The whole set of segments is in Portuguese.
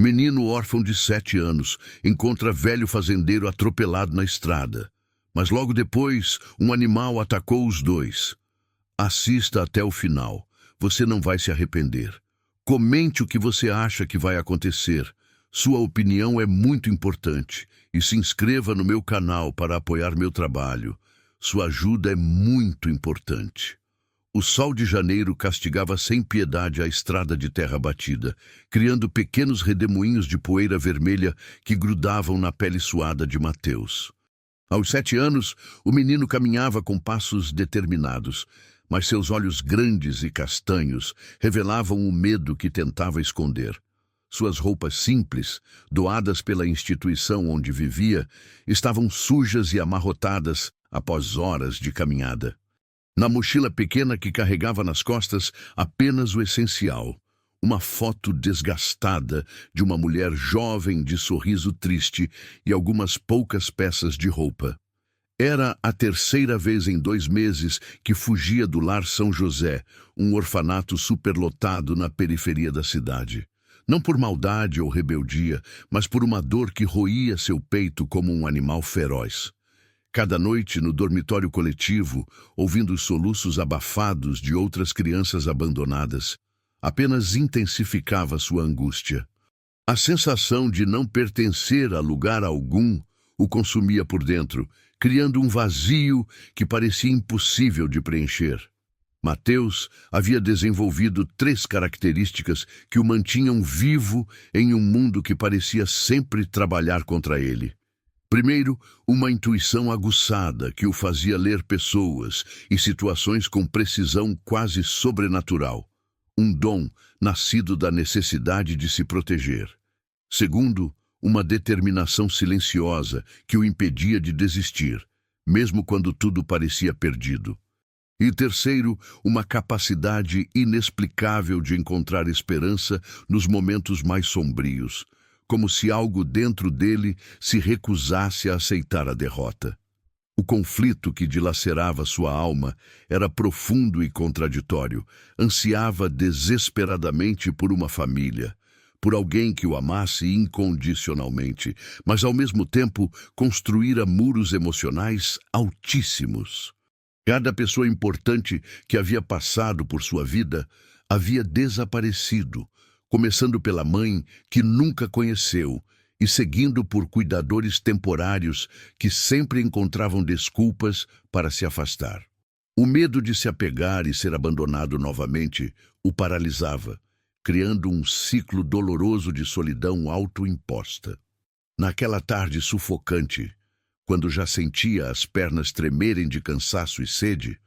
Menino órfão de 7 anos encontra velho fazendeiro atropelado na estrada. Mas logo depois, um animal atacou os dois. Assista até o final. Você não vai se arrepender. Comente o que você acha que vai acontecer. Sua opinião é muito importante. E se inscreva no meu canal para apoiar meu trabalho. Sua ajuda é muito importante. O sol de janeiro castigava sem piedade a estrada de terra batida, criando pequenos redemoinhos de poeira vermelha que grudavam na pele suada de Mateus. Aos 7 anos, o menino caminhava com passos determinados, mas seus olhos grandes e castanhos revelavam o medo que tentava esconder. Suas roupas simples, doadas pela instituição onde vivia, estavam sujas e amarrotadas após horas de caminhada. Na mochila pequena que carregava nas costas, apenas o essencial. Uma foto desgastada de uma mulher jovem de sorriso triste e algumas poucas peças de roupa. Era a 3ª vez em 2 meses que fugia do Lar São José, um orfanato superlotado na periferia da cidade. Não por maldade ou rebeldia, mas por uma dor que roía seu peito como um animal feroz. Cada noite, no dormitório coletivo, ouvindo os soluços abafados de outras crianças abandonadas, apenas intensificava sua angústia. A sensação de não pertencer a lugar algum o consumia por dentro, criando um vazio que parecia impossível de preencher. Mateus havia desenvolvido 3 características que o mantinham vivo em um mundo que parecia sempre trabalhar contra ele. Primeiro, uma intuição aguçada que o fazia ler pessoas e situações com precisão quase sobrenatural. Um dom nascido da necessidade de se proteger. Segundo, uma determinação silenciosa que o impedia de desistir, mesmo quando tudo parecia perdido. E terceiro, uma capacidade inexplicável de encontrar esperança nos momentos mais sombrios, como se algo dentro dele se recusasse a aceitar a derrota. O conflito que dilacerava sua alma era profundo e contraditório. Ansiava desesperadamente por uma família, por alguém que o amasse incondicionalmente, mas ao mesmo tempo construíra muros emocionais altíssimos. Cada pessoa importante que havia passado por sua vida havia desaparecido, começando pela mãe que nunca conheceu e seguindo por cuidadores temporários que sempre encontravam desculpas para se afastar. O medo de se apegar e ser abandonado novamente o paralisava, criando um ciclo doloroso de solidão autoimposta. Naquela tarde sufocante, quando já sentia as pernas tremerem de cansaço e sede,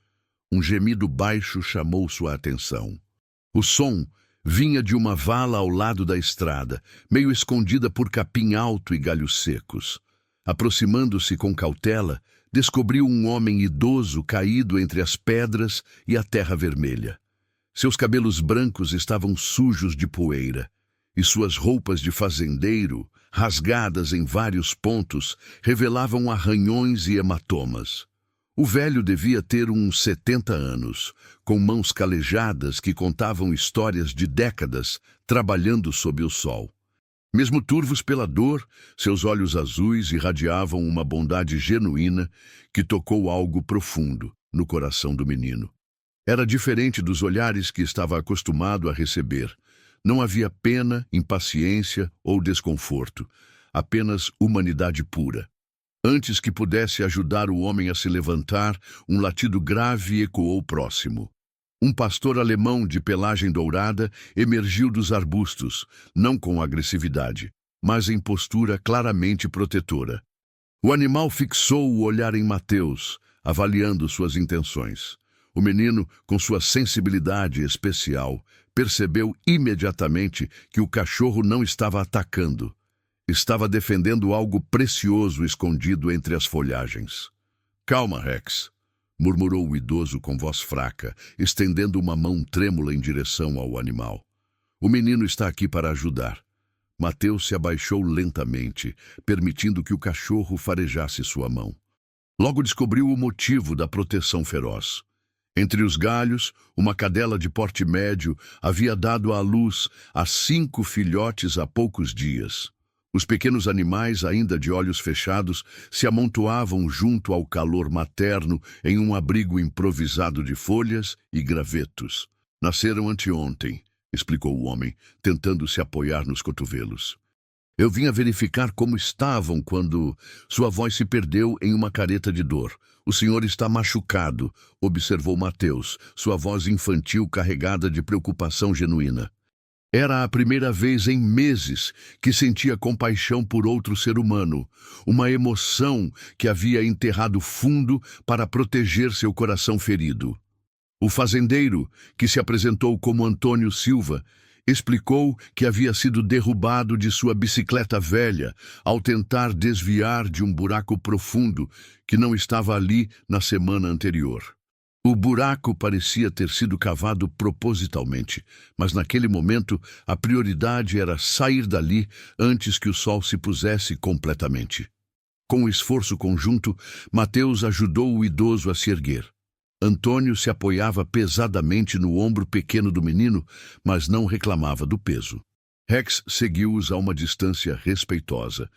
um gemido baixo chamou sua atenção. O som vinha de uma vala ao lado da estrada, meio escondida por capim alto e galhos secos. Aproximando-se com cautela, descobriu um homem idoso caído entre as pedras e a terra vermelha. Seus cabelos brancos estavam sujos de poeira, e suas roupas de fazendeiro, rasgadas em vários pontos, revelavam arranhões e hematomas. O velho devia ter uns 70 anos, com mãos calejadas que contavam histórias de décadas trabalhando sob o sol. Mesmo turvos pela dor, seus olhos azuis irradiavam uma bondade genuína que tocou algo profundo no coração do menino. Era diferente dos olhares que estava acostumado a receber. Não havia pena, impaciência ou desconforto, apenas humanidade pura. Antes que pudesse ajudar o homem a se levantar, um latido grave ecoou próximo. Um pastor alemão de pelagem dourada emergiu dos arbustos, não com agressividade, mas em postura claramente protetora. O animal fixou o olhar em Mateus, avaliando suas intenções. O menino, com sua sensibilidade especial, percebeu imediatamente que o cachorro não estava atacando. Estava defendendo algo precioso escondido entre as folhagens. "Calma, Rex", murmurou o idoso com voz fraca, estendendo uma mão trêmula em direção ao animal. "O menino está aqui para ajudar." Mateus se abaixou lentamente, permitindo que o cachorro farejasse sua mão. Logo descobriu o motivo da proteção feroz. Entre os galhos, uma cadela de porte médio havia dado à luz a 5 filhotes há poucos dias. Os pequenos animais, ainda de olhos fechados, se amontoavam junto ao calor materno em um abrigo improvisado de folhas e gravetos. Nasceram anteontem, explicou o homem, tentando se apoiar nos cotovelos. Eu vinha verificar como estavam quando sua voz se perdeu em uma careta de dor. O senhor está machucado, observou Mateus, sua voz infantil carregada de preocupação genuína. Era a primeira vez em meses que sentia compaixão por outro ser humano, uma emoção que havia enterrado fundo para proteger seu coração ferido. O fazendeiro, que se apresentou como Antônio Silva, explicou que havia sido derrubado de sua bicicleta velha ao tentar desviar de um buraco profundo que não estava ali na semana anterior. O buraco parecia ter sido cavado propositalmente, mas naquele momento a prioridade era sair dali antes que o sol se pusesse completamente. Com um esforço conjunto, Mateus ajudou o idoso a se erguer. Antônio se apoiava pesadamente no ombro pequeno do menino, mas não reclamava do peso. Rex seguiu-os a uma distância respeitosa,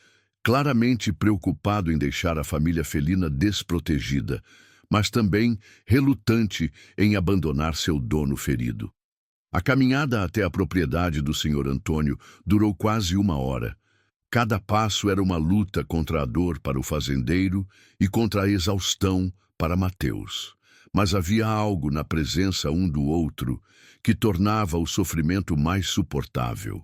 claramente preocupado em deixar a família felina desprotegida, mas também relutante em abandonar seu dono ferido. A caminhada até a propriedade do Sr. Antônio durou quase 1 hora. Cada passo era uma luta contra a dor para o fazendeiro e contra a exaustão para Mateus. Mas havia algo na presença um do outro que tornava o sofrimento mais suportável.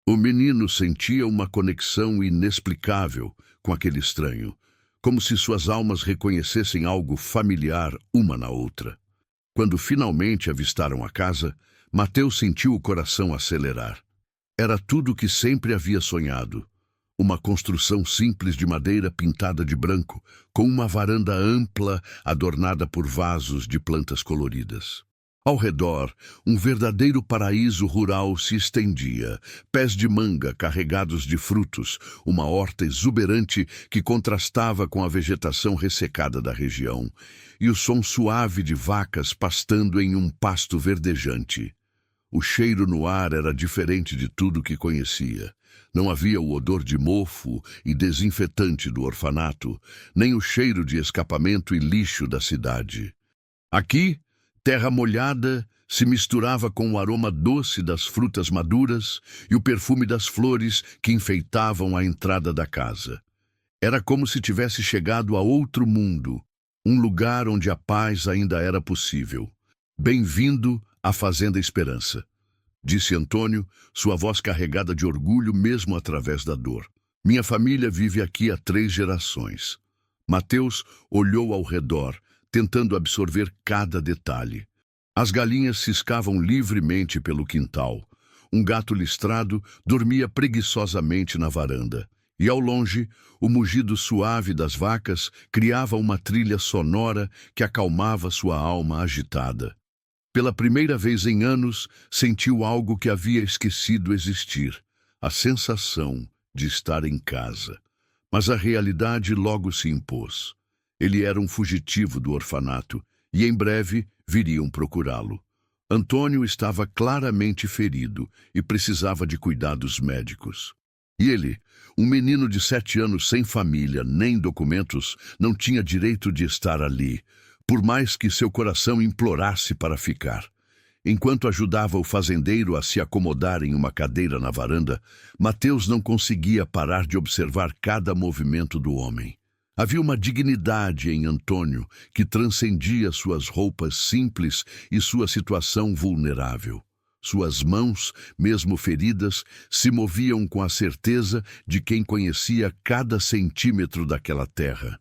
O menino sentia uma conexão inexplicável com aquele estranho, como se suas almas reconhecessem algo familiar uma na outra. Quando finalmente avistaram a casa, Mateus sentiu o coração acelerar. Era tudo o que sempre havia sonhado. Uma construção simples de madeira pintada de branco, com uma varanda ampla adornada por vasos de plantas coloridas. Ao redor, um verdadeiro paraíso rural se estendia, pés de manga carregados de frutos, uma horta exuberante que contrastava com a vegetação ressecada da região, e o som suave de vacas pastando em um pasto verdejante. O cheiro no ar era diferente de tudo que conhecia. Não havia o odor de mofo e desinfetante do orfanato, nem o cheiro de escapamento e lixo da cidade. Aqui, terra molhada se misturava com o aroma doce das frutas maduras e o perfume das flores que enfeitavam a entrada da casa. Era como se tivesse chegado a outro mundo, um lugar onde a paz ainda era possível. Bem-vindo à Fazenda Esperança, disse Antônio, sua voz carregada de orgulho mesmo através da dor. Minha família vive aqui há 3 gerações. Mateus olhou ao redor, tentando absorver cada detalhe. As galinhas ciscavam livremente pelo quintal. Um gato listrado dormia preguiçosamente na varanda. E ao longe, o mugido suave das vacas criava uma trilha sonora que acalmava sua alma agitada. Pela primeira vez em anos, sentiu algo que havia esquecido existir, a sensação de estar em casa. Mas a realidade logo se impôs. Ele era um fugitivo do orfanato, e em breve viriam procurá-lo. Antônio estava claramente ferido e precisava de cuidados médicos. E ele, um menino de 7 anos sem família nem documentos, não tinha direito de estar ali, por mais que seu coração implorasse para ficar. Enquanto ajudava o fazendeiro a se acomodar em uma cadeira na varanda, Mateus não conseguia parar de observar cada movimento do homem. Havia uma dignidade em Antônio que transcendia suas roupas simples e sua situação vulnerável. Suas mãos, mesmo feridas, se moviam com a certeza de quem conhecia cada centímetro daquela terra.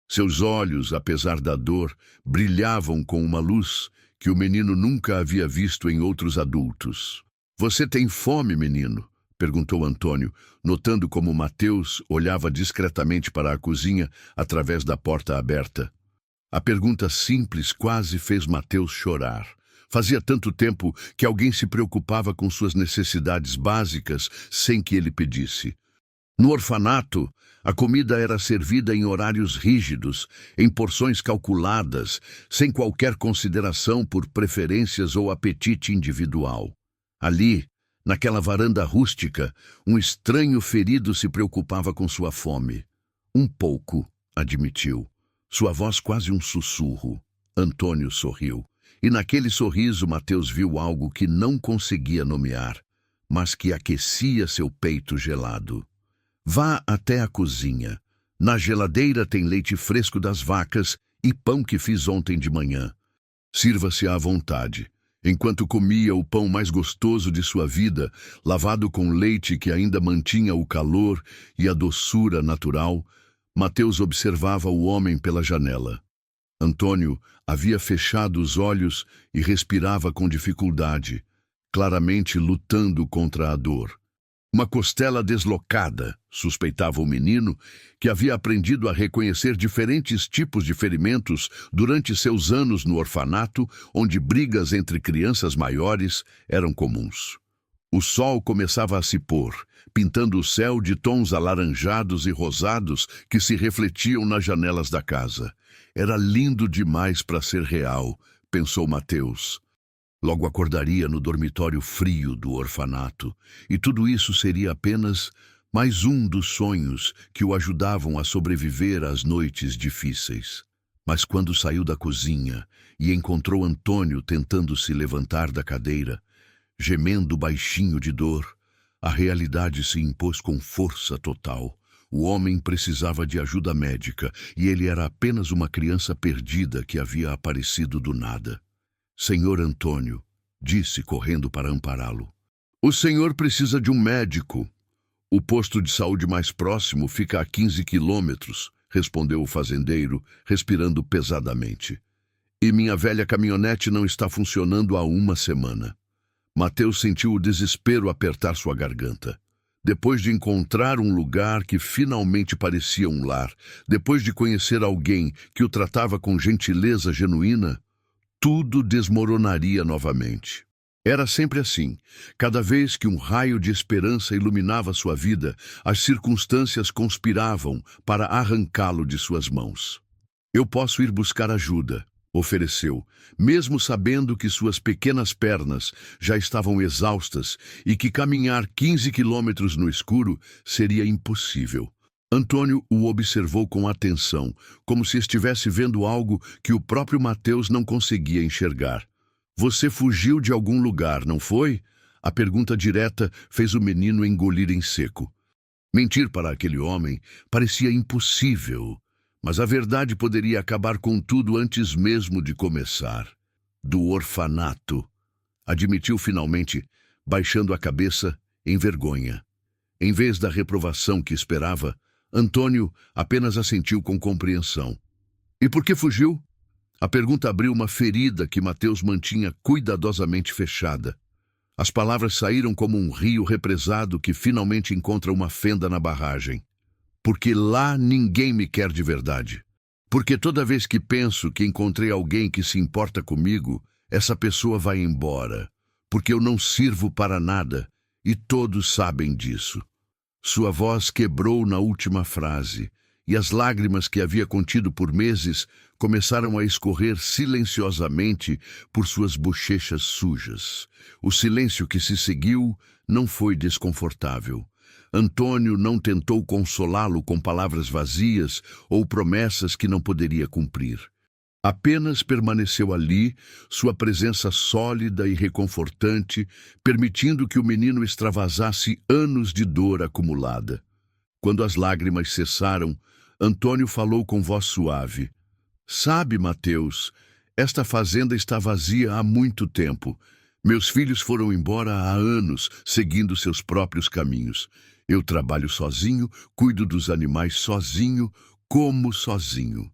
Seus olhos, apesar da dor, brilhavam com uma luz que o menino nunca havia visto em outros adultos. "Você tem fome, menino?" perguntou Antônio, notando como Mateus olhava discretamente para a cozinha através da porta aberta. A pergunta simples quase fez Mateus chorar. Fazia tanto tempo que alguém se preocupava com suas necessidades básicas sem que ele pedisse. No orfanato, a comida era servida em horários rígidos, em porções calculadas, sem qualquer consideração por preferências ou apetite individual. Ali, naquela varanda rústica, um estranho ferido se preocupava com sua fome. Um pouco, admitiu. Sua voz quase um sussurro. Antônio sorriu. E naquele sorriso Mateus viu algo que não conseguia nomear, mas que aquecia seu peito gelado. Vá até a cozinha. Na geladeira tem leite fresco das vacas e pão que fiz ontem de manhã. Sirva-se à vontade. Enquanto comia o pão mais gostoso de sua vida, lavado com leite que ainda mantinha o calor e a doçura natural, Mateus observava o homem pela janela. Antônio havia fechado os olhos e respirava com dificuldade, claramente lutando contra a dor. Uma costela deslocada, suspeitava o menino, que havia aprendido a reconhecer diferentes tipos de ferimentos durante seus anos no orfanato, onde brigas entre crianças maiores eram comuns. O sol começava a se pôr, pintando o céu de tons alaranjados e rosados que se refletiam nas janelas da casa. Era lindo demais para ser real, pensou Mateus. Logo acordaria no dormitório frio do orfanato, e tudo isso seria apenas mais um dos sonhos que o ajudavam a sobreviver às noites difíceis. Mas quando saiu da cozinha e encontrou Antônio tentando se levantar da cadeira, gemendo baixinho de dor, a realidade se impôs com força total. O homem precisava de ajuda médica e ele era apenas uma criança perdida que havia aparecido do nada. Senhor Antônio, disse correndo para ampará-lo. O senhor precisa de um médico. O posto de saúde mais próximo fica a 15 quilômetros, respondeu o fazendeiro, respirando pesadamente. E minha velha caminhonete não está funcionando há uma semana. Mateus sentiu o desespero apertar sua garganta. Depois de encontrar um lugar que finalmente parecia um lar, depois de conhecer alguém que o tratava com gentileza genuína, tudo desmoronaria novamente. Era sempre assim. Cada vez que um raio de esperança iluminava sua vida, as circunstâncias conspiravam para arrancá-lo de suas mãos. Eu posso ir buscar ajuda, ofereceu, mesmo sabendo que suas pequenas pernas já estavam exaustas e que caminhar 15 quilômetros no escuro seria impossível. Antônio o observou com atenção, como se estivesse vendo algo que o próprio Mateus não conseguia enxergar. Você fugiu de algum lugar, não foi? A pergunta direta fez o menino engolir em seco. Mentir para aquele homem parecia impossível, mas a verdade poderia acabar com tudo antes mesmo de começar. Do orfanato, admitiu finalmente, baixando a cabeça em vergonha. Em vez da reprovação que esperava, Antônio apenas assentiu com compreensão. E por que fugiu? A pergunta abriu uma ferida que Mateus mantinha cuidadosamente fechada. As palavras saíram como um rio represado que finalmente encontra uma fenda na barragem. Porque lá ninguém me quer de verdade. Porque toda vez que penso que encontrei alguém que se importa comigo, essa pessoa vai embora. Porque eu não sirvo para nada, e todos sabem disso. Sua voz quebrou na última frase, e as lágrimas que havia contido por meses começaram a escorrer silenciosamente por suas bochechas sujas. O silêncio que se seguiu não foi desconfortável. Antônio não tentou consolá-lo com palavras vazias ou promessas que não poderia cumprir. Apenas permaneceu ali, sua presença sólida e reconfortante, permitindo que o menino extravasasse anos de dor acumulada. Quando as lágrimas cessaram, Antônio falou com voz suave. Sabe, Mateus, esta fazenda está vazia há muito tempo. Meus filhos foram embora há anos, seguindo seus próprios caminhos. Eu trabalho sozinho, cuido dos animais sozinho, como sozinho.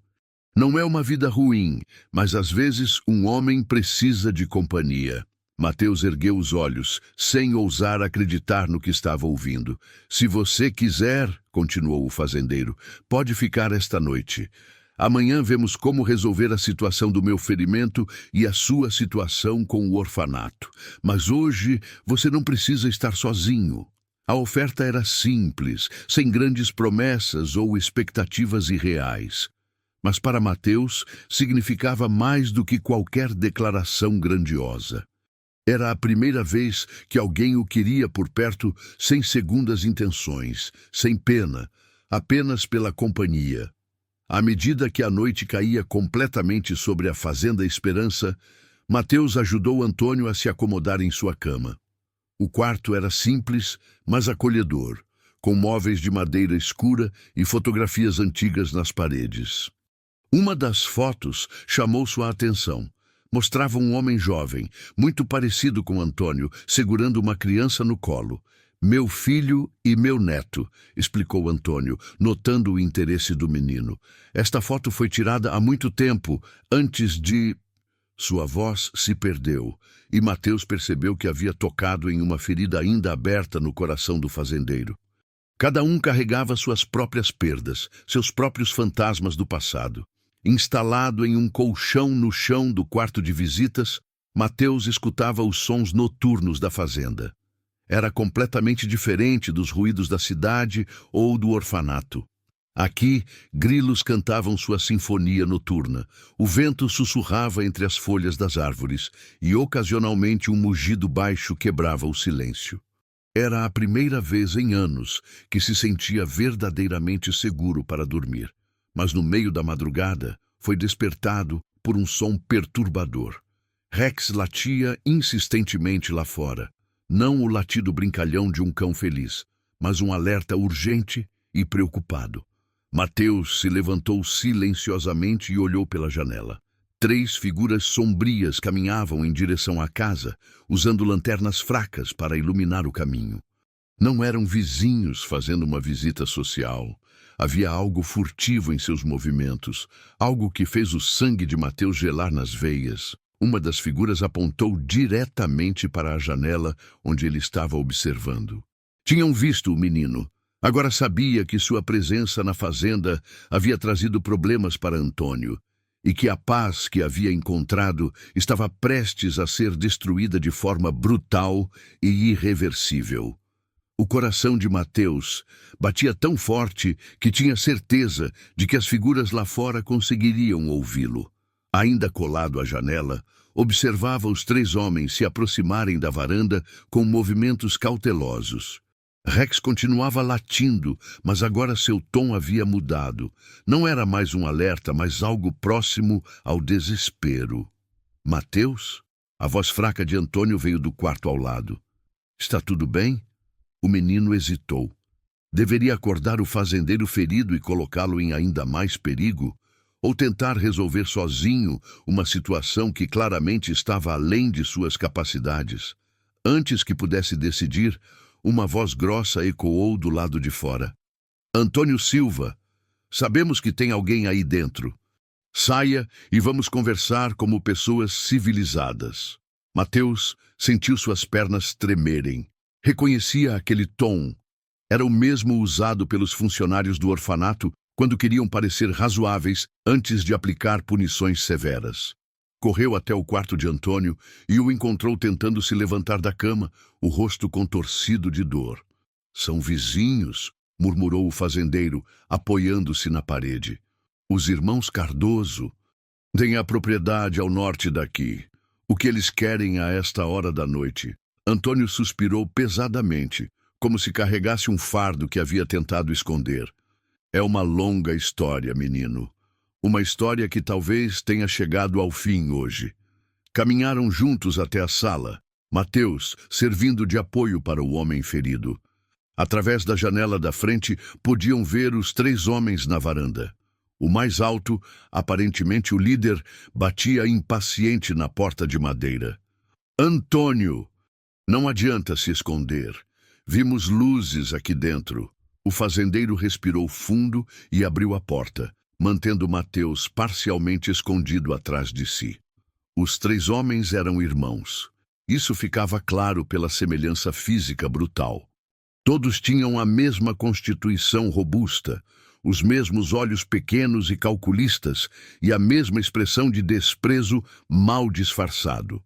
Não é uma vida ruim, mas às vezes um homem precisa de companhia. Mateus ergueu os olhos, sem ousar acreditar no que estava ouvindo. Se você quiser, continuou o fazendeiro, pode ficar esta noite. Amanhã vemos como resolver a situação do meu ferimento e a sua situação com o orfanato. Mas hoje você não precisa estar sozinho. A oferta era simples, sem grandes promessas ou expectativas irreais. Mas para Mateus significava mais do que qualquer declaração grandiosa. Era a primeira vez que alguém o queria por perto sem segundas intenções, sem pena, apenas pela companhia. À medida que a noite caía completamente sobre a Fazenda Esperança, Mateus ajudou Antônio a se acomodar em sua cama. O quarto era simples, mas acolhedor, com móveis de madeira escura e fotografias antigas nas paredes. Uma das fotos chamou sua atenção. Mostrava um homem jovem, muito parecido com Antônio, segurando uma criança no colo. "Meu filho e meu neto", explicou Antônio, notando o interesse do menino. "Esta foto foi tirada há muito tempo, antes de..." Sua voz se perdeu, e Mateus percebeu que havia tocado em uma ferida ainda aberta no coração do fazendeiro. Cada um carregava suas próprias perdas, seus próprios fantasmas do passado. Instalado em um colchão no chão do quarto de visitas, Mateus escutava os sons noturnos da fazenda. Era completamente diferente dos ruídos da cidade ou do orfanato. Aqui, grilos cantavam sua sinfonia noturna, o vento sussurrava entre as folhas das árvores e, ocasionalmente, um mugido baixo quebrava o silêncio. Era a primeira vez em anos que se sentia verdadeiramente seguro para dormir. Mas no meio da madrugada foi despertado por um som perturbador. Rex latia insistentemente lá fora. Não o latido brincalhão de um cão feliz, mas um alerta urgente e preocupado. Mateus se levantou silenciosamente e olhou pela janela. 3 figuras sombrias caminhavam em direção à casa, usando lanternas fracas para iluminar o caminho. Não eram vizinhos fazendo uma visita social. Havia algo furtivo em seus movimentos, algo que fez o sangue de Mateus gelar nas veias. Uma das figuras apontou diretamente para a janela onde ele estava observando. Tinham visto o menino. Agora sabia que sua presença na fazenda havia trazido problemas para Antônio e que a paz que havia encontrado estava prestes a ser destruída de forma brutal e irreversível. O coração de Mateus batia tão forte que tinha certeza de que as figuras lá fora conseguiriam ouvi-lo. Ainda colado à janela, observava os 3 homens se aproximarem da varanda com movimentos cautelosos. Rex continuava latindo, mas agora seu tom havia mudado. Não era mais um alerta, mas algo próximo ao desespero. "Mateus?" A voz fraca de Antônio veio do quarto ao lado. "Está tudo bem?" O menino hesitou. Deveria acordar o fazendeiro ferido e colocá-lo em ainda mais perigo? Ou tentar resolver sozinho uma situação que claramente estava além de suas capacidades? Antes que pudesse decidir, uma voz grossa ecoou do lado de fora. "Antônio Silva, sabemos que tem alguém aí dentro. Saia e vamos conversar como pessoas civilizadas." Mateus sentiu suas pernas tremerem. Reconhecia aquele tom. Era o mesmo usado pelos funcionários do orfanato quando queriam parecer razoáveis antes de aplicar punições severas. Correu até o quarto de Antônio e o encontrou tentando se levantar da cama, o rosto contorcido de dor. "São vizinhos", murmurou o fazendeiro, apoiando-se na parede. "Os irmãos Cardoso têm a propriedade ao norte daqui. O que eles querem a esta hora da noite?" Antônio suspirou pesadamente, como se carregasse um fardo que havia tentado esconder. "É uma longa história, menino. Uma história que talvez tenha chegado ao fim hoje." Caminharam juntos até a sala, Mateus servindo de apoio para o homem ferido. Através da janela da frente, podiam ver os 3 homens na varanda. O mais alto, aparentemente o líder, batia impaciente na porta de madeira. "Antônio! Não adianta se esconder. Vimos luzes aqui dentro." O fazendeiro respirou fundo e abriu a porta, mantendo Mateus parcialmente escondido atrás de si. Os 3 homens eram irmãos. Isso ficava claro pela semelhança física brutal. Todos tinham a mesma constituição robusta, os mesmos olhos pequenos e calculistas e a mesma expressão de desprezo mal disfarçado.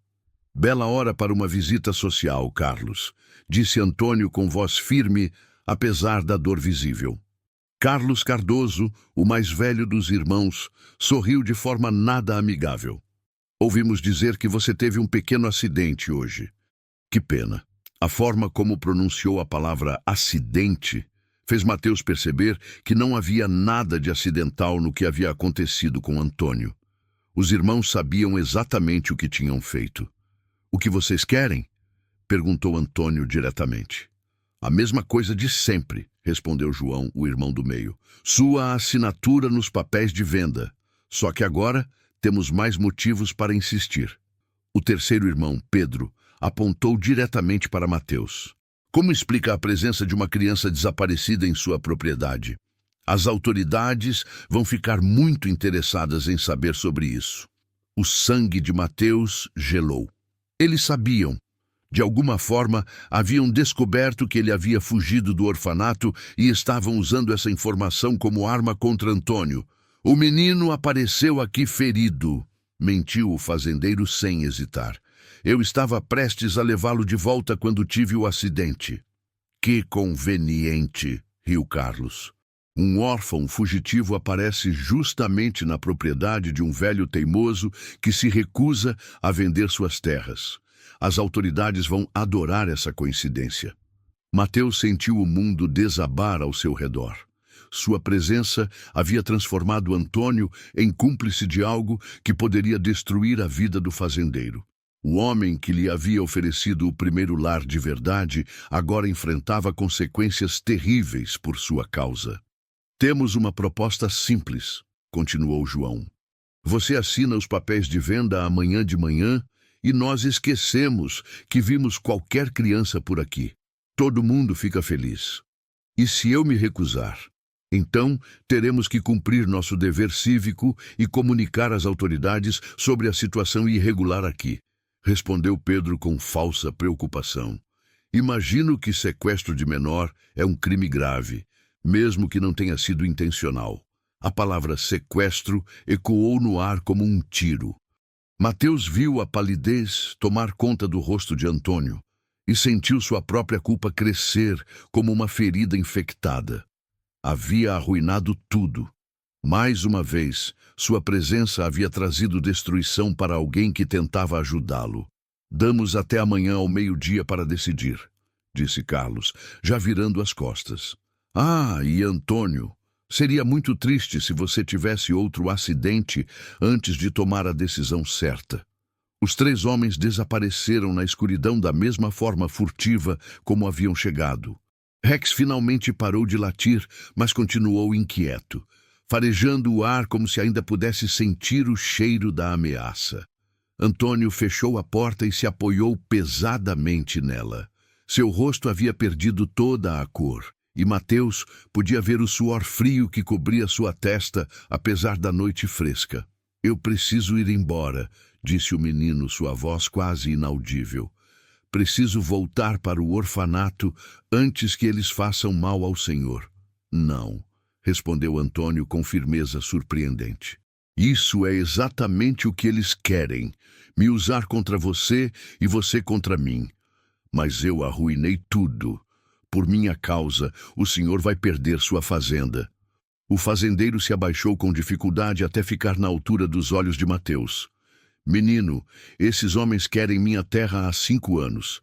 Bela hora para uma visita social, Carlos, disse Antônio com voz firme, apesar da dor visível. Carlos Cardoso, o mais velho dos irmãos, sorriu de forma nada amigável. Ouvimos dizer que você teve um pequeno acidente hoje. Que pena. A forma como pronunciou a palavra acidente fez Mateus perceber que não havia nada de acidental no que havia acontecido com Antônio. Os irmãos sabiam exatamente o que tinham feito. O que vocês querem? Perguntou Antônio diretamente. A mesma coisa de sempre, respondeu João, o irmão do meio. Sua assinatura nos papéis de venda. Só que agora temos mais motivos para insistir. O terceiro irmão, Pedro, apontou diretamente para Mateus. Como explica a presença de uma criança desaparecida em sua propriedade? As autoridades vão ficar muito interessadas em saber sobre isso. O sangue de Mateus gelou. Eles sabiam. De alguma forma, haviam descoberto que ele havia fugido do orfanato e estavam usando essa informação como arma contra Antônio. O menino apareceu aqui ferido, mentiu o fazendeiro sem hesitar. Eu estava prestes a levá-lo de volta quando tive o acidente. Que conveniente, riu Carlos. Um órfão fugitivo aparece justamente na propriedade de um velho teimoso que se recusa a vender suas terras. As autoridades vão adorar essa coincidência. Mateus sentiu o mundo desabar ao seu redor. Sua presença havia transformado Antônio em cúmplice de algo que poderia destruir a vida do fazendeiro. O homem que lhe havia oferecido o primeiro lar de verdade agora enfrentava consequências terríveis por sua causa. Temos uma proposta simples, continuou João. Você assina os papéis de venda amanhã de manhã e nós esquecemos que vimos qualquer criança por aqui. Todo mundo fica feliz. E se eu me recusar? Então, teremos que cumprir nosso dever cívico e comunicar às autoridades sobre a situação irregular aqui, respondeu Pedro com falsa preocupação. Imagino que sequestro de menor é um crime grave, mesmo que não tenha sido intencional. A palavra sequestro ecoou no ar como um tiro. Mateus viu a palidez tomar conta do rosto de Antônio e sentiu sua própria culpa crescer como uma ferida infectada. Havia arruinado tudo. Mais uma vez, sua presença havia trazido destruição para alguém que tentava ajudá-lo. Damos até amanhã ao meio-dia para decidir, disse Carlos, já virando as costas. Ah, e Antônio, seria muito triste se você tivesse outro acidente antes de tomar a decisão certa. Os três homens desapareceram na escuridão da mesma forma furtiva como haviam chegado. Rex finalmente parou de latir, mas continuou inquieto, farejando o ar como se ainda pudesse sentir o cheiro da ameaça. Antônio fechou a porta e se apoiou pesadamente nela. Seu rosto havia perdido toda a cor, e Mateus podia ver o suor frio que cobria sua testa, apesar da noite fresca. Eu preciso ir embora, disse o menino, sua voz quase inaudível. Preciso voltar para o orfanato antes que eles façam mal ao Senhor. Não, respondeu Antônio com firmeza surpreendente. Isso é exatamente o que eles querem, me usar contra você e você contra mim. Mas eu arruinei tudo. Por minha causa, o senhor vai perder sua fazenda. O fazendeiro se abaixou com dificuldade até ficar na altura dos olhos de Mateus. Menino, esses homens querem minha terra há 5 anos.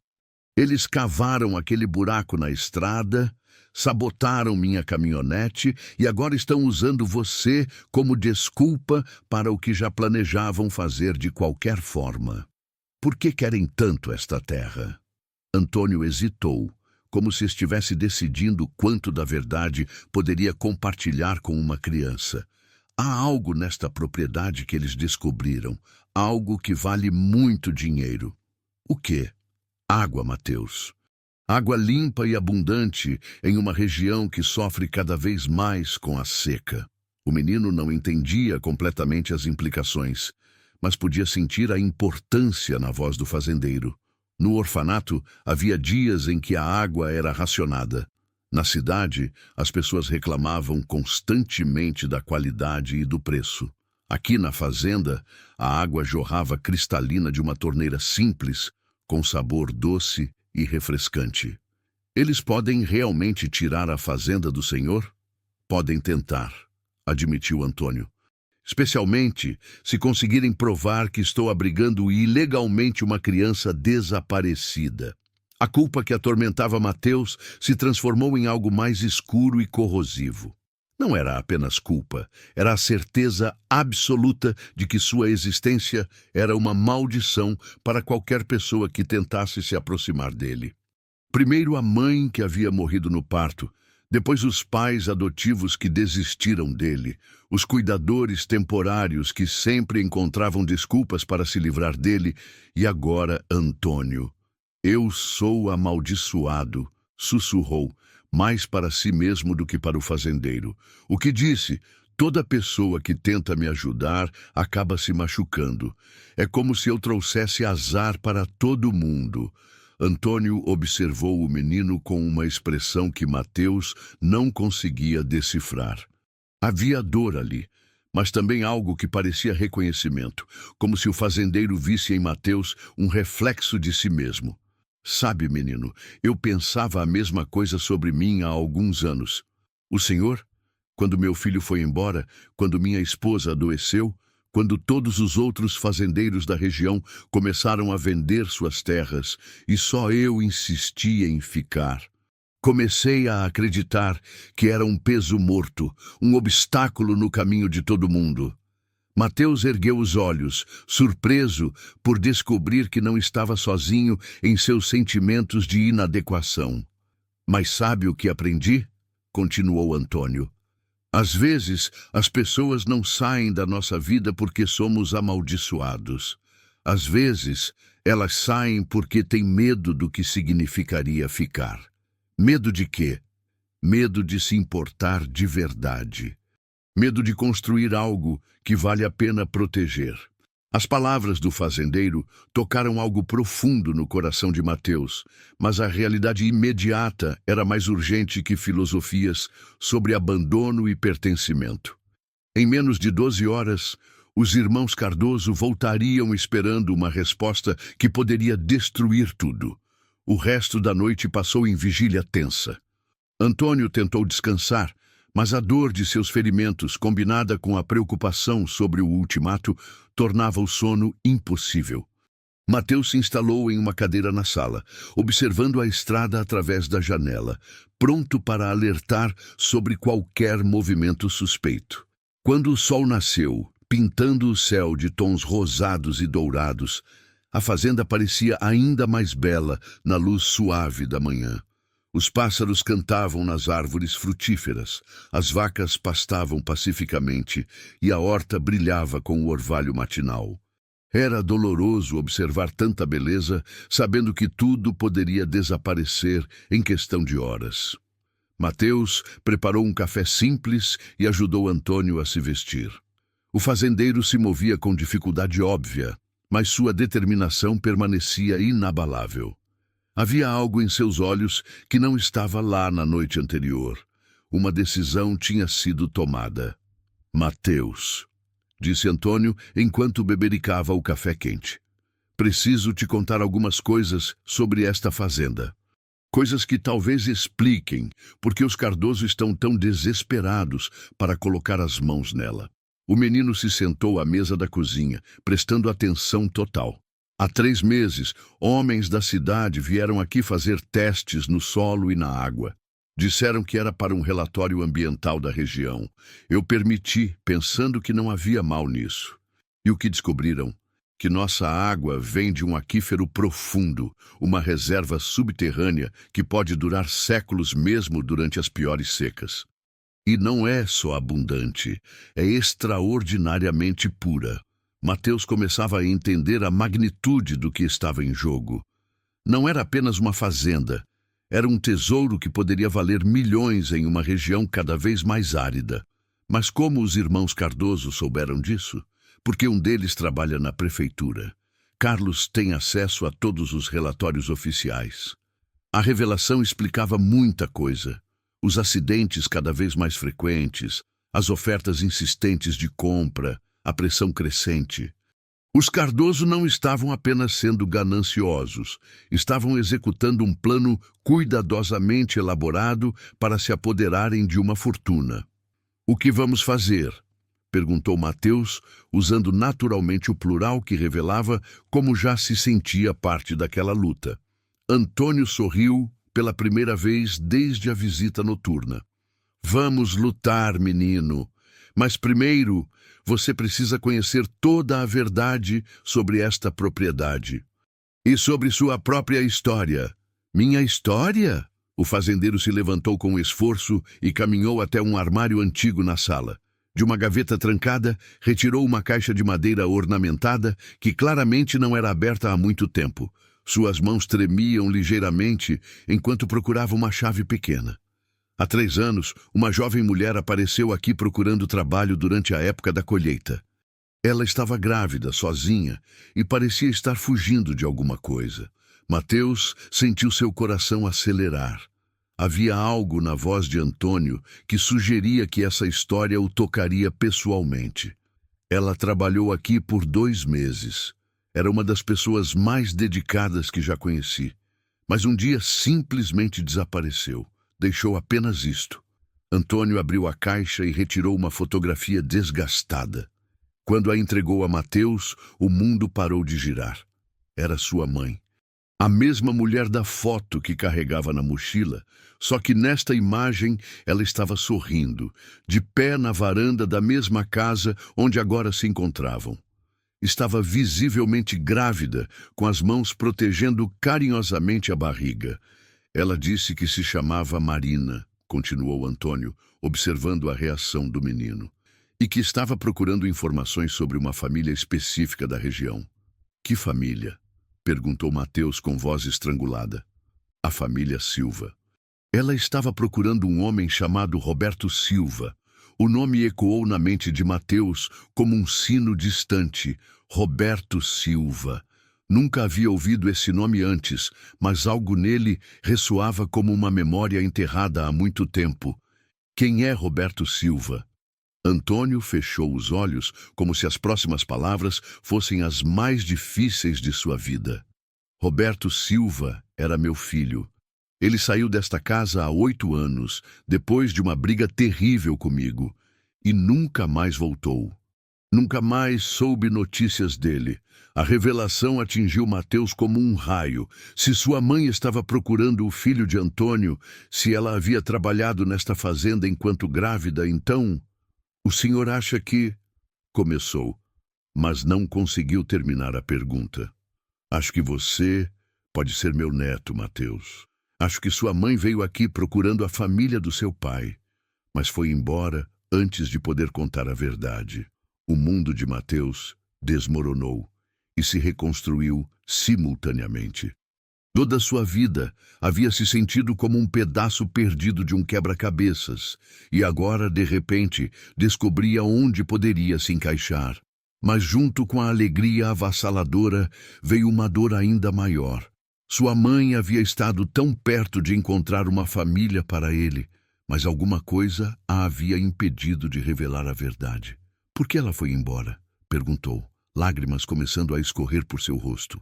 Eles cavaram aquele buraco na estrada, sabotaram minha caminhonete e agora estão usando você como desculpa para o que já planejavam fazer de qualquer forma. Por que querem tanto esta terra? Antônio hesitou, como se estivesse decidindo quanto da verdade poderia compartilhar com uma criança. Há algo nesta propriedade que eles descobriram, algo que vale muito dinheiro. O quê? Água, Mateus. Água limpa e abundante em uma região que sofre cada vez mais com a seca. O menino não entendia completamente as implicações, mas podia sentir a importância na voz do fazendeiro. No orfanato, havia dias em que a água era racionada. Na cidade, as pessoas reclamavam constantemente da qualidade e do preço. Aqui na fazenda, a água jorrava cristalina de uma torneira simples, com sabor doce e refrescante. Eles podem realmente tirar a fazenda do senhor? Podem tentar, admitiu Antônio. Especialmente se conseguirem provar que estou abrigando ilegalmente uma criança desaparecida. A culpa que atormentava Mateus se transformou em algo mais escuro e corrosivo. Não era apenas culpa, era a certeza absoluta de que sua existência era uma maldição para qualquer pessoa que tentasse se aproximar dele. Primeiro a mãe que havia morrido no parto, depois os pais adotivos que desistiram dele, os cuidadores temporários que sempre encontravam desculpas para se livrar dele, e agora Antônio. Eu sou amaldiçoado, sussurrou, mais para si mesmo do que para o fazendeiro. O que disse? Toda pessoa que tenta me ajudar acaba se machucando. É como se eu trouxesse azar para todo mundo. Antônio observou o menino com uma expressão que Mateus não conseguia decifrar. Havia dor ali, mas também algo que parecia reconhecimento, como se o fazendeiro visse em Mateus um reflexo de si mesmo. Sabe, menino, eu pensava a mesma coisa sobre mim há alguns anos. O senhor, quando meu filho foi embora, quando minha esposa adoeceu, quando todos os outros fazendeiros da região começaram a vender suas terras e só eu insistia em ficar. Comecei a acreditar que era um peso morto, um obstáculo no caminho de todo mundo. Mateus ergueu os olhos, surpreso por descobrir que não estava sozinho em seus sentimentos de inadequação. Mas sabe o que aprendi? Continuou Antônio. Às vezes, as pessoas não saem da nossa vida porque somos amaldiçoados. Às vezes, elas saem porque têm medo do que significaria ficar. Medo de quê? Medo de se importar de verdade. Medo de construir algo que vale a pena proteger. As palavras do fazendeiro tocaram algo profundo no coração de Mateus, mas a realidade imediata era mais urgente que filosofias sobre abandono e pertencimento. Em menos de 12 horas, os irmãos Cardoso voltariam esperando uma resposta que poderia destruir tudo. O resto da noite passou em vigília tensa. Antônio tentou descansar, mas a dor de seus ferimentos, combinada com a preocupação sobre o ultimato, tornava o sono impossível. Mateus se instalou em uma cadeira na sala, observando a estrada através da janela, pronto para alertar sobre qualquer movimento suspeito. Quando o sol nasceu, pintando o céu de tons rosados e dourados, a fazenda parecia ainda mais bela na luz suave da manhã. Os pássaros cantavam nas árvores frutíferas, as vacas pastavam pacificamente e a horta brilhava com o orvalho matinal. Era doloroso observar tanta beleza, sabendo que tudo poderia desaparecer em questão de horas. Mateus preparou um café simples e ajudou Antônio a se vestir. O fazendeiro se movia com dificuldade óbvia, mas sua determinação permanecia inabalável. Havia algo em seus olhos que não estava lá na noite anterior. Uma decisão tinha sido tomada. Mateus, disse Antônio enquanto bebericava o café quente. Preciso te contar algumas coisas sobre esta fazenda. Coisas que talvez expliquem por que os Cardoso estão tão desesperados para colocar as mãos nela. O menino se sentou à mesa da cozinha, prestando atenção total. Há 3 meses, homens da cidade vieram aqui fazer testes no solo e na água. Disseram que era para um relatório ambiental da região. Eu permiti, pensando que não havia mal nisso. E o que descobriram? Que nossa água vem de um aquífero profundo, uma reserva subterrânea que pode durar séculos mesmo durante as piores secas. E não é só abundante, é extraordinariamente pura. Mateus começava a entender a magnitude do que estava em jogo. Não era apenas uma fazenda, era um tesouro que poderia valer milhões em uma região cada vez mais árida. Mas como os irmãos Cardoso souberam disso? Porque um deles trabalha na prefeitura. Carlos tem acesso a todos os relatórios oficiais. A revelação explicava muita coisa. Os acidentes cada vez mais frequentes, as ofertas insistentes de compra, a pressão crescente. Os Cardoso não estavam apenas sendo gananciosos, estavam executando um plano cuidadosamente elaborado para se apoderarem de uma fortuna. "O que vamos fazer?" perguntou Mateus, usando naturalmente o plural que revelava como já se sentia parte daquela luta. Antônio sorriu pela primeira vez desde a visita noturna. "Vamos lutar, menino. Mas primeiro, você precisa conhecer toda a verdade sobre esta propriedade. E sobre sua própria história." "Minha história?" O fazendeiro se levantou com esforço e caminhou até um armário antigo na sala. De uma gaveta trancada, retirou uma caixa de madeira ornamentada que claramente não era aberta há muito tempo. Suas mãos tremiam ligeiramente enquanto procurava uma chave pequena. Há 3 anos, uma jovem mulher apareceu aqui procurando trabalho durante a época da colheita. Ela estava grávida, sozinha, e parecia estar fugindo de alguma coisa. Mateus sentiu seu coração acelerar. Havia algo na voz de Antônio que sugeria que essa história o tocaria pessoalmente. Ela trabalhou aqui por 2 meses. Era uma das pessoas mais dedicadas que já conheci. Mas um dia simplesmente desapareceu. Deixou apenas isto. Antônio abriu a caixa e retirou uma fotografia desgastada. Quando a entregou a Mateus, o mundo parou de girar. Era sua mãe. A mesma mulher da foto que carregava na mochila, só que nesta imagem ela estava sorrindo, de pé na varanda da mesma casa onde agora se encontravam. Estava visivelmente grávida, com as mãos protegendo carinhosamente a barriga. Ela disse que se chamava Marina, continuou Antônio, observando a reação do menino, e que estava procurando informações sobre uma família específica da região. "Que família?" perguntou Mateus com voz estrangulada. "A família Silva." Ela estava procurando um homem chamado Roberto Silva. O nome ecoou na mente de Mateus como um sino distante. Roberto Silva. Nunca havia ouvido esse nome antes, mas algo nele ressoava como uma memória enterrada há muito tempo. "Quem é Roberto Silva?" Antônio fechou os olhos como se as próximas palavras fossem as mais difíceis de sua vida. "Roberto Silva era meu filho. Ele saiu desta casa há 8 anos, depois de uma briga terrível comigo, e nunca mais voltou. Nunca mais soube notícias dele. A revelação atingiu Mateus como um raio. Se sua mãe estava procurando o filho de Antônio, se ela havia trabalhado nesta fazenda enquanto grávida, então... "O senhor acha que..." começou, mas não conseguiu terminar a pergunta. "Acho que você pode ser meu neto, Mateus. Acho que sua mãe veio aqui procurando a família do seu pai, mas foi embora antes de poder contar a verdade." O mundo de Mateus desmoronou e se reconstruiu simultaneamente. Toda a sua vida havia se sentido como um pedaço perdido de um quebra-cabeças, e agora, de repente, descobria onde poderia se encaixar. Mas junto com a alegria avassaladora veio uma dor ainda maior. Sua mãe havia estado tão perto de encontrar uma família para ele, mas alguma coisa a havia impedido de revelar a verdade. "Por que ela foi embora?" perguntou, lágrimas começando a escorrer por seu rosto.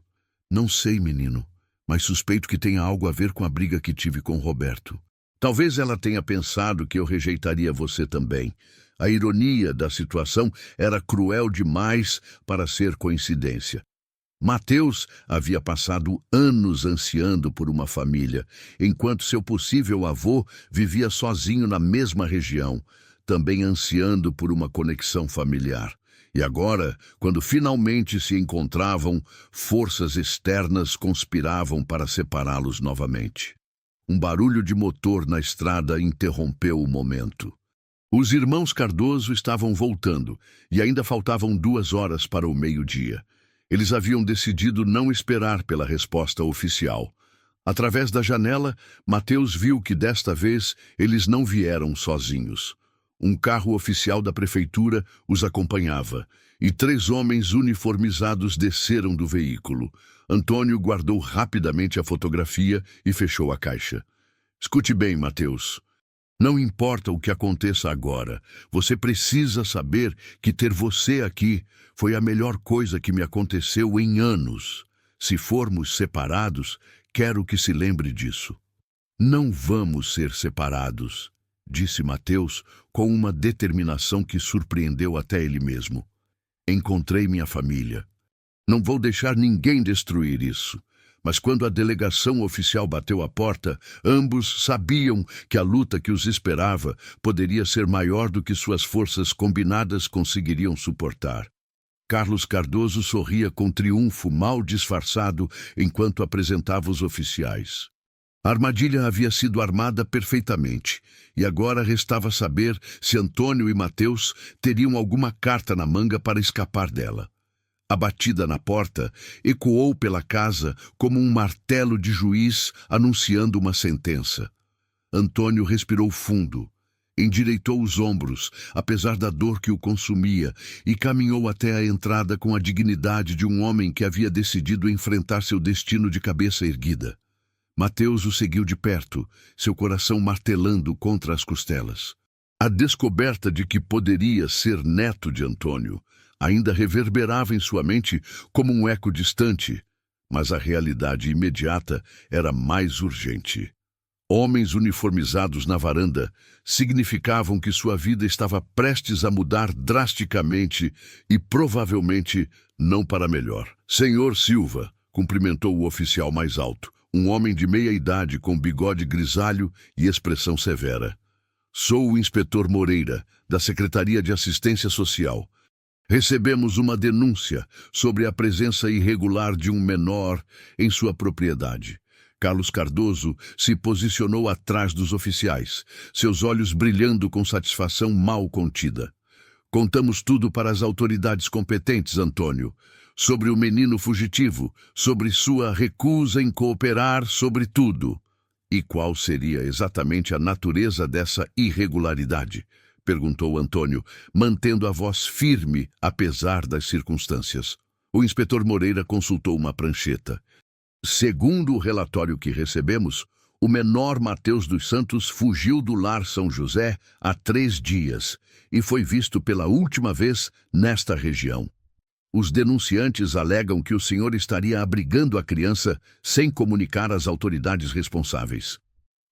"Não sei, menino, mas suspeito que tenha algo a ver com a briga que tive com Roberto. Talvez ela tenha pensado que eu rejeitaria você também. A ironia da situação era cruel demais para ser coincidência." Mateus havia passado anos ansiando por uma família, enquanto seu possível avô vivia sozinho na mesma região, também ansiando por uma conexão familiar. E agora, quando finalmente se encontravam, forças externas conspiravam para separá-los novamente. Um barulho de motor na estrada interrompeu o momento. Os irmãos Cardoso estavam voltando, e ainda faltavam 2 horas para o meio-dia. Eles haviam decidido não esperar pela resposta oficial. Através da janela, Mateus viu que desta vez eles não vieram sozinhos. Um carro oficial da prefeitura os acompanhava, e 3 homens uniformizados desceram do veículo. Antônio guardou rapidamente a fotografia e fechou a caixa. "Escute bem, Mateus. Não importa o que aconteça agora, você precisa saber que ter você aqui foi a melhor coisa que me aconteceu em anos. Se formos separados, quero que se lembre disso. Não vamos ser separados, disse Mateus com uma determinação que surpreendeu até ele mesmo. Encontrei minha família. Não vou deixar ninguém destruir isso. Mas quando a delegação oficial bateu à porta, ambos sabiam que a luta que os esperava poderia ser maior do que suas forças combinadas conseguiriam suportar. Carlos Cardoso sorria com triunfo mal disfarçado enquanto apresentava os oficiais. A armadilha havia sido armada perfeitamente, e agora restava saber se Antônio e Mateus teriam alguma carta na manga para escapar dela. A batida na porta ecoou pela casa como um martelo de juiz anunciando uma sentença. Antônio respirou fundo, endireitou os ombros, apesar da dor que o consumia, e caminhou até a entrada com a dignidade de um homem que havia decidido enfrentar seu destino de cabeça erguida. Mateus o seguiu de perto, seu coração martelando contra as costelas. A descoberta de que poderia ser neto de Antônio ainda reverberava em sua mente como um eco distante, mas a realidade imediata era mais urgente. Homens uniformizados na varanda significavam que sua vida estava prestes a mudar drasticamente e provavelmente não para melhor. Senhor Silva, cumprimentou o oficial mais alto, um homem de meia idade com bigode grisalho e expressão severa. Sou o inspetor Moreira, da Secretaria de Assistência Social. Recebemos uma denúncia sobre a presença irregular de um menor em sua propriedade. Carlos Cardoso se posicionou atrás dos oficiais, seus olhos brilhando com satisfação mal contida. Contamos tudo para as autoridades competentes, Antônio. Sobre o menino fugitivo, sobre sua recusa em cooperar, sobre tudo. E qual seria exatamente a natureza dessa irregularidade? Perguntou Antônio, mantendo a voz firme, apesar das circunstâncias. O inspetor Moreira consultou uma prancheta. Segundo o relatório que recebemos, o menor Mateus dos Santos fugiu do lar São José há 3 dias e foi visto pela última vez nesta região. Os denunciantes alegam que o senhor estaria abrigando a criança sem comunicar às autoridades responsáveis.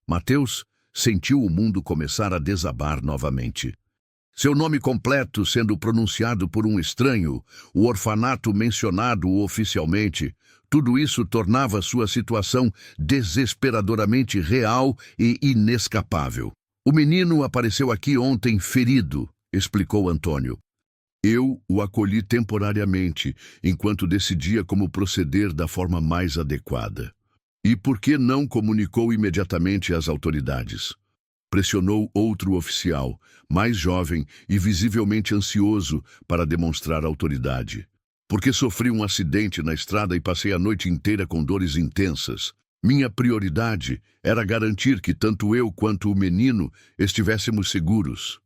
Mateus sentiu o mundo começar a desabar novamente. Seu nome completo sendo pronunciado por um estranho, o orfanato mencionado oficialmente, tudo isso tornava sua situação desesperadoramente real e inescapável. O menino apareceu aqui ontem ferido, explicou Antônio. Eu o acolhi temporariamente, enquanto decidia como proceder da forma mais adequada. E por que não comunicou imediatamente às autoridades? Pressionou outro oficial, mais jovem e visivelmente ansioso, para demonstrar autoridade. Porque sofri um acidente na estrada e passei a noite inteira com dores intensas. Minha prioridade era garantir que tanto eu quanto o menino estivéssemos seguros.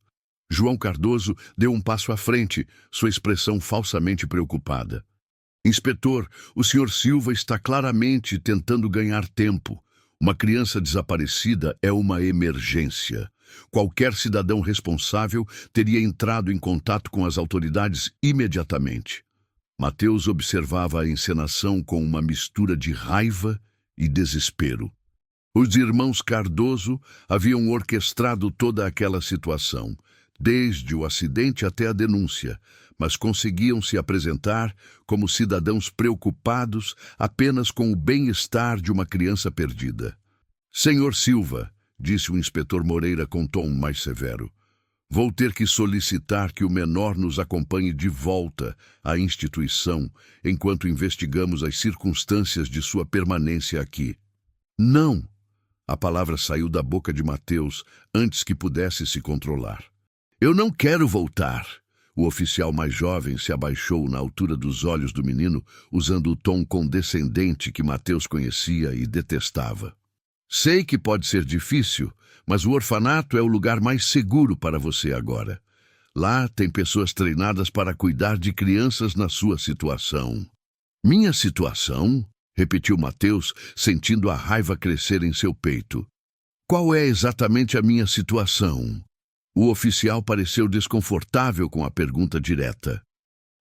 João Cardoso deu um passo à frente, sua expressão falsamente preocupada. Inspetor, o Sr. Silva está claramente tentando ganhar tempo. Uma criança desaparecida é uma emergência. Qualquer cidadão responsável teria entrado em contato com as autoridades imediatamente. Mateus observava a encenação com uma mistura de raiva e desespero. Os irmãos Cardoso haviam orquestrado toda aquela situação, desde o acidente até a denúncia, mas conseguiam se apresentar como cidadãos preocupados apenas com o bem-estar de uma criança perdida. Senhor Silva, disse o inspetor Moreira com tom mais severo, vou ter que solicitar que o menor nos acompanhe de volta à instituição enquanto investigamos as circunstâncias de sua permanência aqui. Não! A palavra saiu da boca de Mateus antes que pudesse se controlar. Eu não quero voltar. O oficial mais jovem se abaixou na altura dos olhos do menino, usando o tom condescendente que Mateus conhecia e detestava. Sei que pode ser difícil, mas o orfanato é o lugar mais seguro para você agora. Lá tem pessoas treinadas para cuidar de crianças na sua situação. Minha situação? Repetiu Mateus, sentindo a raiva crescer em seu peito. Qual é exatamente a minha situação? O oficial pareceu desconfortável com a pergunta direta.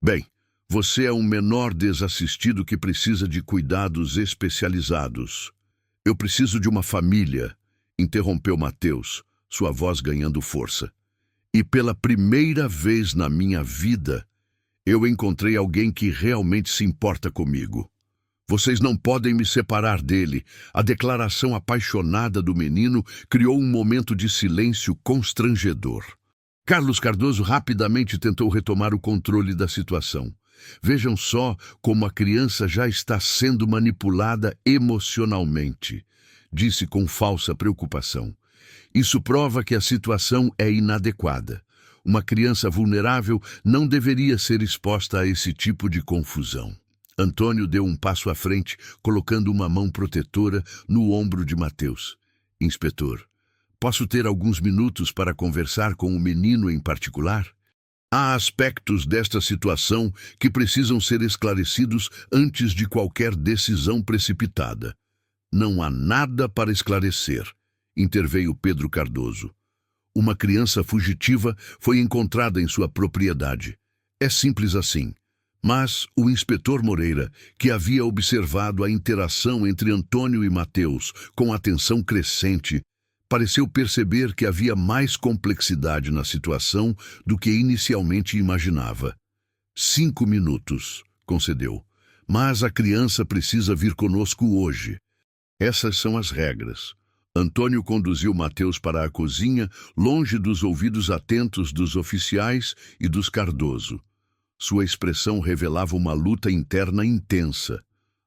Bem, você é um menor desassistido que precisa de cuidados especializados. Eu preciso de uma família, interrompeu Mateus, sua voz ganhando força. E pela primeira vez na minha vida, eu encontrei alguém que realmente se importa comigo. Vocês não podem me separar dele. A declaração apaixonada do menino criou um momento de silêncio constrangedor. Carlos Cardoso rapidamente tentou retomar o controle da situação. Vejam só como a criança já está sendo manipulada emocionalmente, disse com falsa preocupação. Isso prova que a situação é inadequada. Uma criança vulnerável não deveria ser exposta a esse tipo de confusão. Antônio deu um passo à frente, colocando uma mão protetora no ombro de Mateus. Inspetor, posso ter alguns minutos para conversar com o menino em particular? Há aspectos desta situação que precisam ser esclarecidos antes de qualquer decisão precipitada. Não há nada para esclarecer, interveio Pedro Cardoso. Uma criança fugitiva foi encontrada em sua propriedade. É simples assim. Mas o inspetor Moreira, que havia observado a interação entre Antônio e Mateus com atenção crescente, pareceu perceber que havia mais complexidade na situação do que inicialmente imaginava. 5 minutos, concedeu. Mas a criança precisa vir conosco hoje. Essas são as regras. Antônio conduziu Mateus para a cozinha, longe dos ouvidos atentos dos oficiais e dos Cardoso. Sua expressão revelava uma luta interna intensa.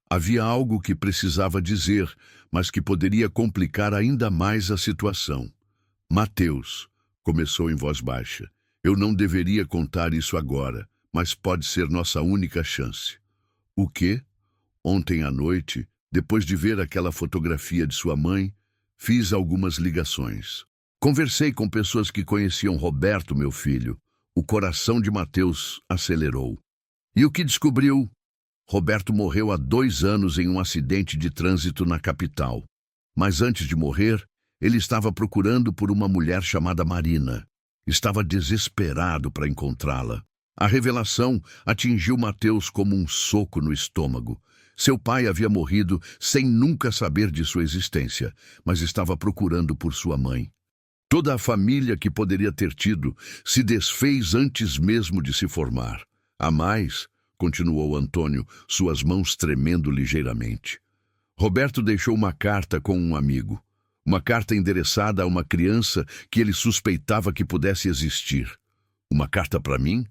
Havia algo que precisava dizer, mas que poderia complicar ainda mais a situação. Mateus, começou em voz baixa, eu não deveria contar isso agora, mas pode ser nossa única chance. O quê? Ontem à noite, depois de ver aquela fotografia de sua mãe, fiz algumas ligações. Conversei com pessoas que conheciam Roberto, meu filho. O coração de Mateus acelerou. E o que descobriu? Roberto morreu há 2 anos em um acidente de trânsito na capital. Mas antes de morrer, ele estava procurando por uma mulher chamada Marina. Estava desesperado para encontrá-la. A revelação atingiu Mateus como um soco no estômago. Seu pai havia morrido sem nunca saber de sua existência, mas estava procurando por sua mãe. Toda a família que poderia ter tido se desfez antes mesmo de se formar. A mais, continuou Antônio, suas mãos tremendo ligeiramente. Roberto deixou uma carta com um amigo. Uma carta endereçada a uma criança que ele suspeitava que pudesse existir. Uma carta para mim?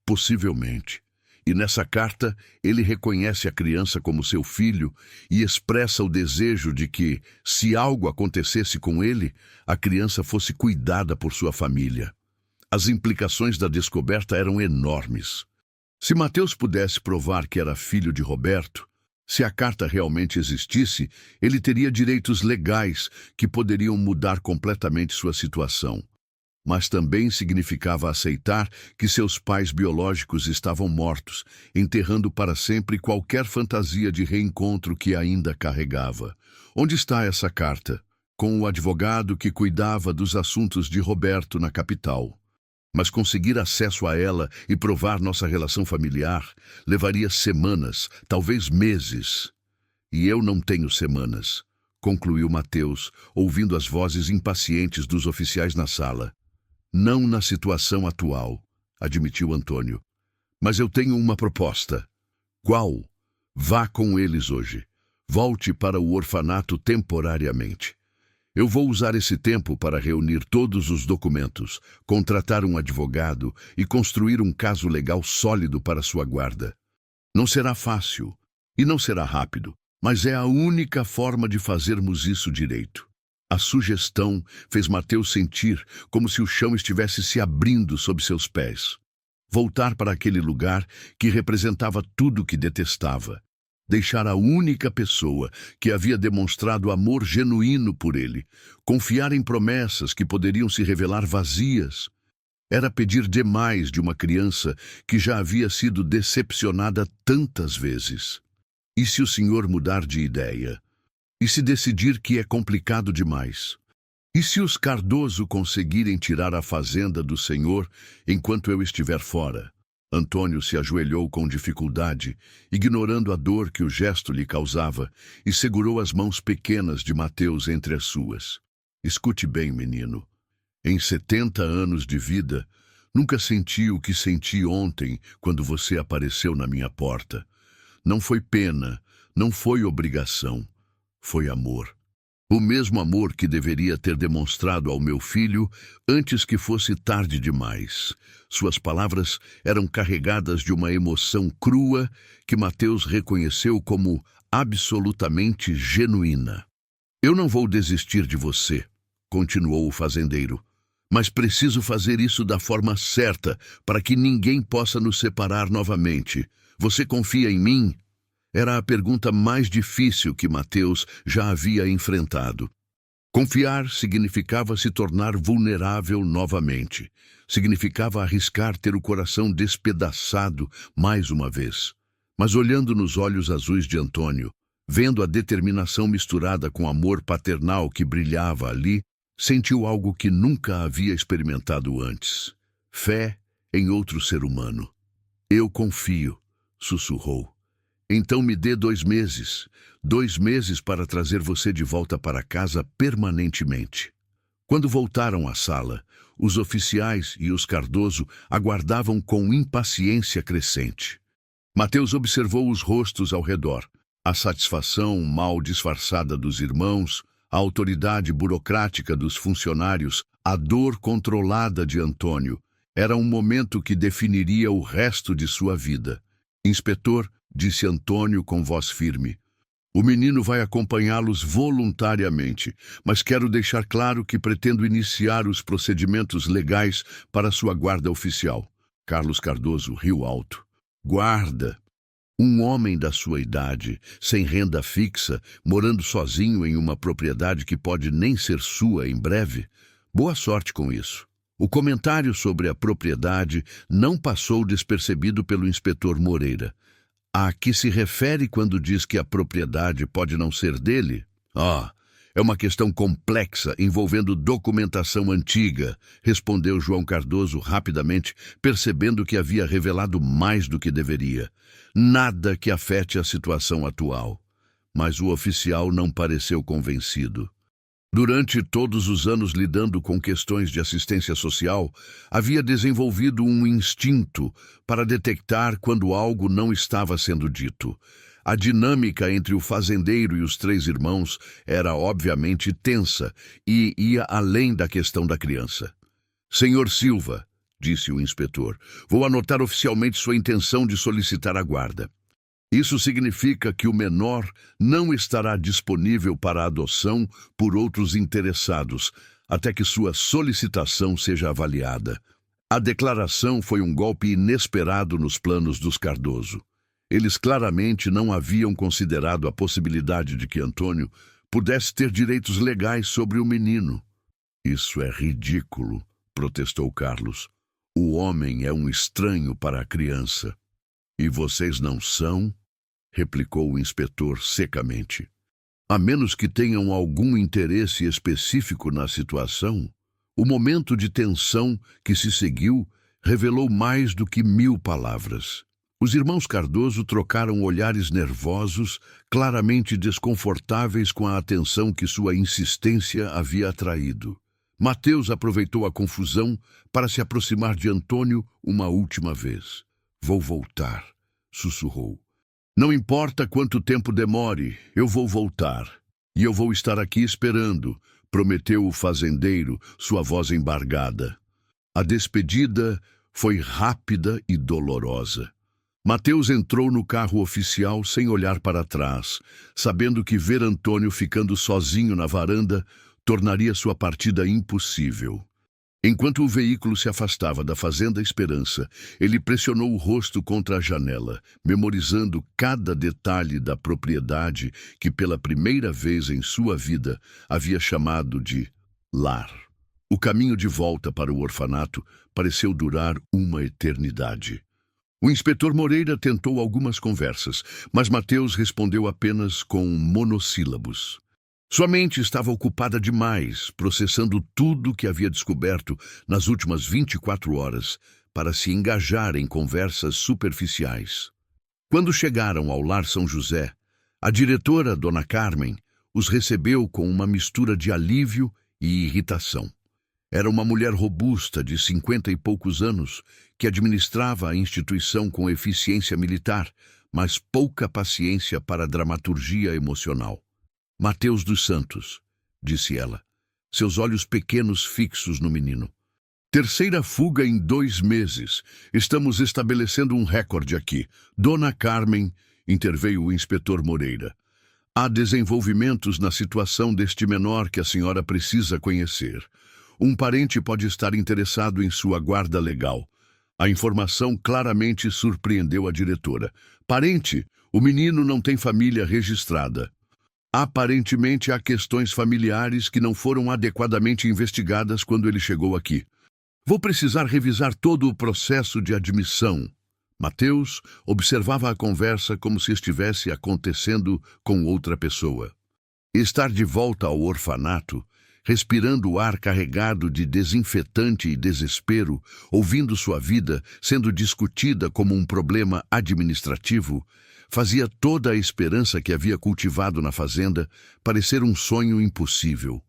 Possivelmente. E nessa carta, ele reconhece a criança como seu filho e expressa o desejo de que, se algo acontecesse com ele, a criança fosse cuidada por sua família. As implicações da descoberta eram enormes. Se Mateus pudesse provar que era filho de Roberto, se a carta realmente existisse, ele teria direitos legais que poderiam mudar completamente sua situação. Mas também significava aceitar que seus pais biológicos estavam mortos, enterrando para sempre qualquer fantasia de reencontro que ainda carregava. Onde está essa carta? Com o advogado que cuidava dos assuntos de Roberto na capital. Mas conseguir acesso a ela e provar nossa relação familiar levaria semanas, talvez meses. E eu não tenho semanas, concluiu Mateus, ouvindo as vozes impacientes dos oficiais na sala. Não na situação atual, admitiu Antônio. Mas eu tenho uma proposta. Qual? Vá com eles hoje. Volte para o orfanato temporariamente. Eu vou usar esse tempo para reunir todos os documentos, contratar um advogado e construir um caso legal sólido para sua guarda. Não será fácil e não será rápido, mas é a única forma de fazermos isso direito. A sugestão fez Mateus sentir como se o chão estivesse se abrindo sob seus pés. Voltar para aquele lugar que representava tudo o que detestava. Deixar a única pessoa que havia demonstrado amor genuíno por ele. Confiar em promessas que poderiam se revelar vazias. Era pedir demais de uma criança que já havia sido decepcionada tantas vezes. E se o senhor mudar de ideia? E se decidir que é complicado demais? E se os Cardoso conseguirem tirar a fazenda do senhor enquanto eu estiver fora? Antônio se ajoelhou com dificuldade, ignorando a dor que o gesto lhe causava, e segurou as mãos pequenas de Mateus entre as suas. Escute bem, menino. Em 70 anos de vida, nunca senti o que senti ontem quando você apareceu na minha porta. Não foi pena, não foi obrigação, foi amor. O mesmo amor que deveria ter demonstrado ao meu filho antes que fosse tarde demais. Suas palavras eram carregadas de uma emoção crua que Mateus reconheceu como absolutamente genuína. Eu não vou desistir de você, continuou o fazendeiro, mas preciso fazer isso da forma certa para que ninguém possa nos separar novamente. Você confia em mim? Era a pergunta mais difícil que Mateus já havia enfrentado. Confiar significava se tornar vulnerável novamente. Significava arriscar ter o coração despedaçado mais uma vez. Mas olhando nos olhos azuis de Antônio, vendo a determinação misturada com amor paternal que brilhava ali, sentiu algo que nunca havia experimentado antes. Fé em outro ser humano. Eu confio, sussurrou. Então me dê 2 meses. 2 meses para trazer você de volta para casa permanentemente. Quando voltaram à sala, os oficiais e os Cardoso aguardavam com impaciência crescente. Mateus observou os rostos ao redor. A satisfação mal disfarçada dos irmãos, a autoridade burocrática dos funcionários, a dor controlada de Antônio. Era um momento que definiria o resto de sua vida. Inspetor, disse Antônio com voz firme, o menino vai acompanhá-los voluntariamente, mas quero deixar claro que pretendo iniciar os procedimentos legais para sua guarda oficial. Carlos Cardoso riu alto. Guarda? Um homem da sua idade, sem renda fixa, morando sozinho em uma propriedade que pode nem ser sua em breve? Boa sorte com isso. O comentário sobre a propriedade não passou despercebido pelo inspetor Moreira. A que se refere quando diz que a propriedade pode não ser dele? É uma questão complexa envolvendo documentação antiga, respondeu João Cardoso rapidamente, percebendo que havia revelado mais do que deveria. Nada que afete a situação atual. Mas o oficial não pareceu convencido. Durante todos os anos lidando com questões de assistência social, havia desenvolvido um instinto para detectar quando algo não estava sendo dito. A dinâmica entre o fazendeiro e os 3 irmãos era obviamente tensa e ia além da questão da criança. Senhor Silva, disse o inspetor, vou anotar oficialmente sua intenção de solicitar a guarda. Isso significa que o menor não estará disponível para adoção por outros interessados, até que sua solicitação seja avaliada. A declaração foi um golpe inesperado nos planos dos Cardoso. Eles claramente não haviam considerado a possibilidade de que Antônio pudesse ter direitos legais sobre o menino. Isso é ridículo, protestou Carlos. O homem é um estranho para a criança. E vocês não são? Replicou o inspetor secamente. A menos que tenham algum interesse específico na situação, o momento de tensão que se seguiu revelou mais do que 1000 palavras. Os irmãos Cardoso trocaram olhares nervosos, claramente desconfortáveis com a atenção que sua insistência havia atraído. Mateus aproveitou a confusão para se aproximar de Antônio uma última vez. Vou voltar, sussurrou. Não importa quanto tempo demore, eu vou voltar. E eu vou estar aqui esperando, prometeu o fazendeiro, sua voz embargada. A despedida foi rápida e dolorosa. Mateus entrou no carro oficial sem olhar para trás, sabendo que ver Antônio ficando sozinho na varanda tornaria sua partida impossível. Enquanto o veículo se afastava da Fazenda Esperança, ele pressionou o rosto contra a janela, memorizando cada detalhe da propriedade que pela primeira vez em sua vida havia chamado de lar. O caminho de volta para o orfanato pareceu durar uma eternidade. O inspetor Moreira tentou algumas conversas, mas Mateus respondeu apenas com monossílabos. Sua mente estava ocupada demais, processando tudo que havia descoberto nas últimas 24 horas, para se engajar em conversas superficiais. Quando chegaram ao Lar São José, a diretora, Dona Carmen, os recebeu com uma mistura de alívio e irritação. Era uma mulher robusta, de 50 e poucos anos, que administrava a instituição com eficiência militar, mas pouca paciência para a dramaturgia emocional. Mateus dos Santos, disse ela, seus olhos pequenos fixos no menino. Terceira fuga em 2 meses. Estamos estabelecendo um recorde aqui. Dona Carmen, interveio o inspetor Moreira. Há desenvolvimentos na situação deste menor que a senhora precisa conhecer. Um parente pode estar interessado em sua guarda legal. A informação claramente surpreendeu a diretora. Parente? O menino não tem família registrada. Aparentemente há questões familiares que não foram adequadamente investigadas quando ele chegou aqui. Vou precisar revisar todo o processo de admissão. Mateus observava a conversa como se estivesse acontecendo com outra pessoa. Estar de volta ao orfanato, respirando o ar carregado de desinfetante e desespero, ouvindo sua vida sendo discutida como um problema administrativo, fazia toda a esperança que havia cultivado na fazenda parecer um sonho impossível.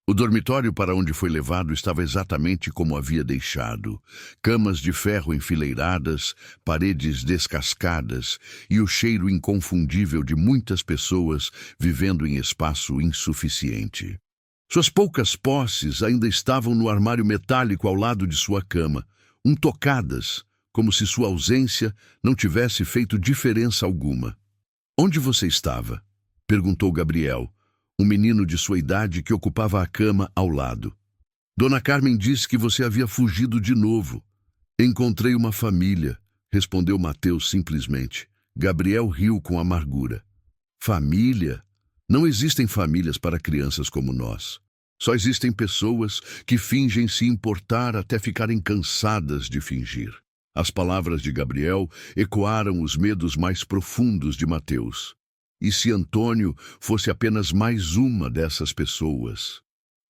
O dormitório para onde foi levado estava exatamente como havia deixado. Camas de ferro enfileiradas, paredes descascadas e o cheiro inconfundível de muitas pessoas vivendo em espaço insuficiente. Suas poucas posses ainda estavam no armário metálico ao lado de sua cama, tocadas, como se sua ausência não tivesse feito diferença alguma. Onde você estava? Perguntou Gabriel, um menino de sua idade que ocupava a cama ao lado. Dona Carmen disse que você havia fugido de novo. Encontrei uma família, respondeu Mateus simplesmente. Gabriel riu com amargura. Família? Não existem famílias para crianças como nós. Só existem pessoas que fingem se importar até ficarem cansadas de fingir. As palavras de Gabriel ecoaram os medos mais profundos de Mateus. E se Antônio fosse apenas mais uma dessas pessoas?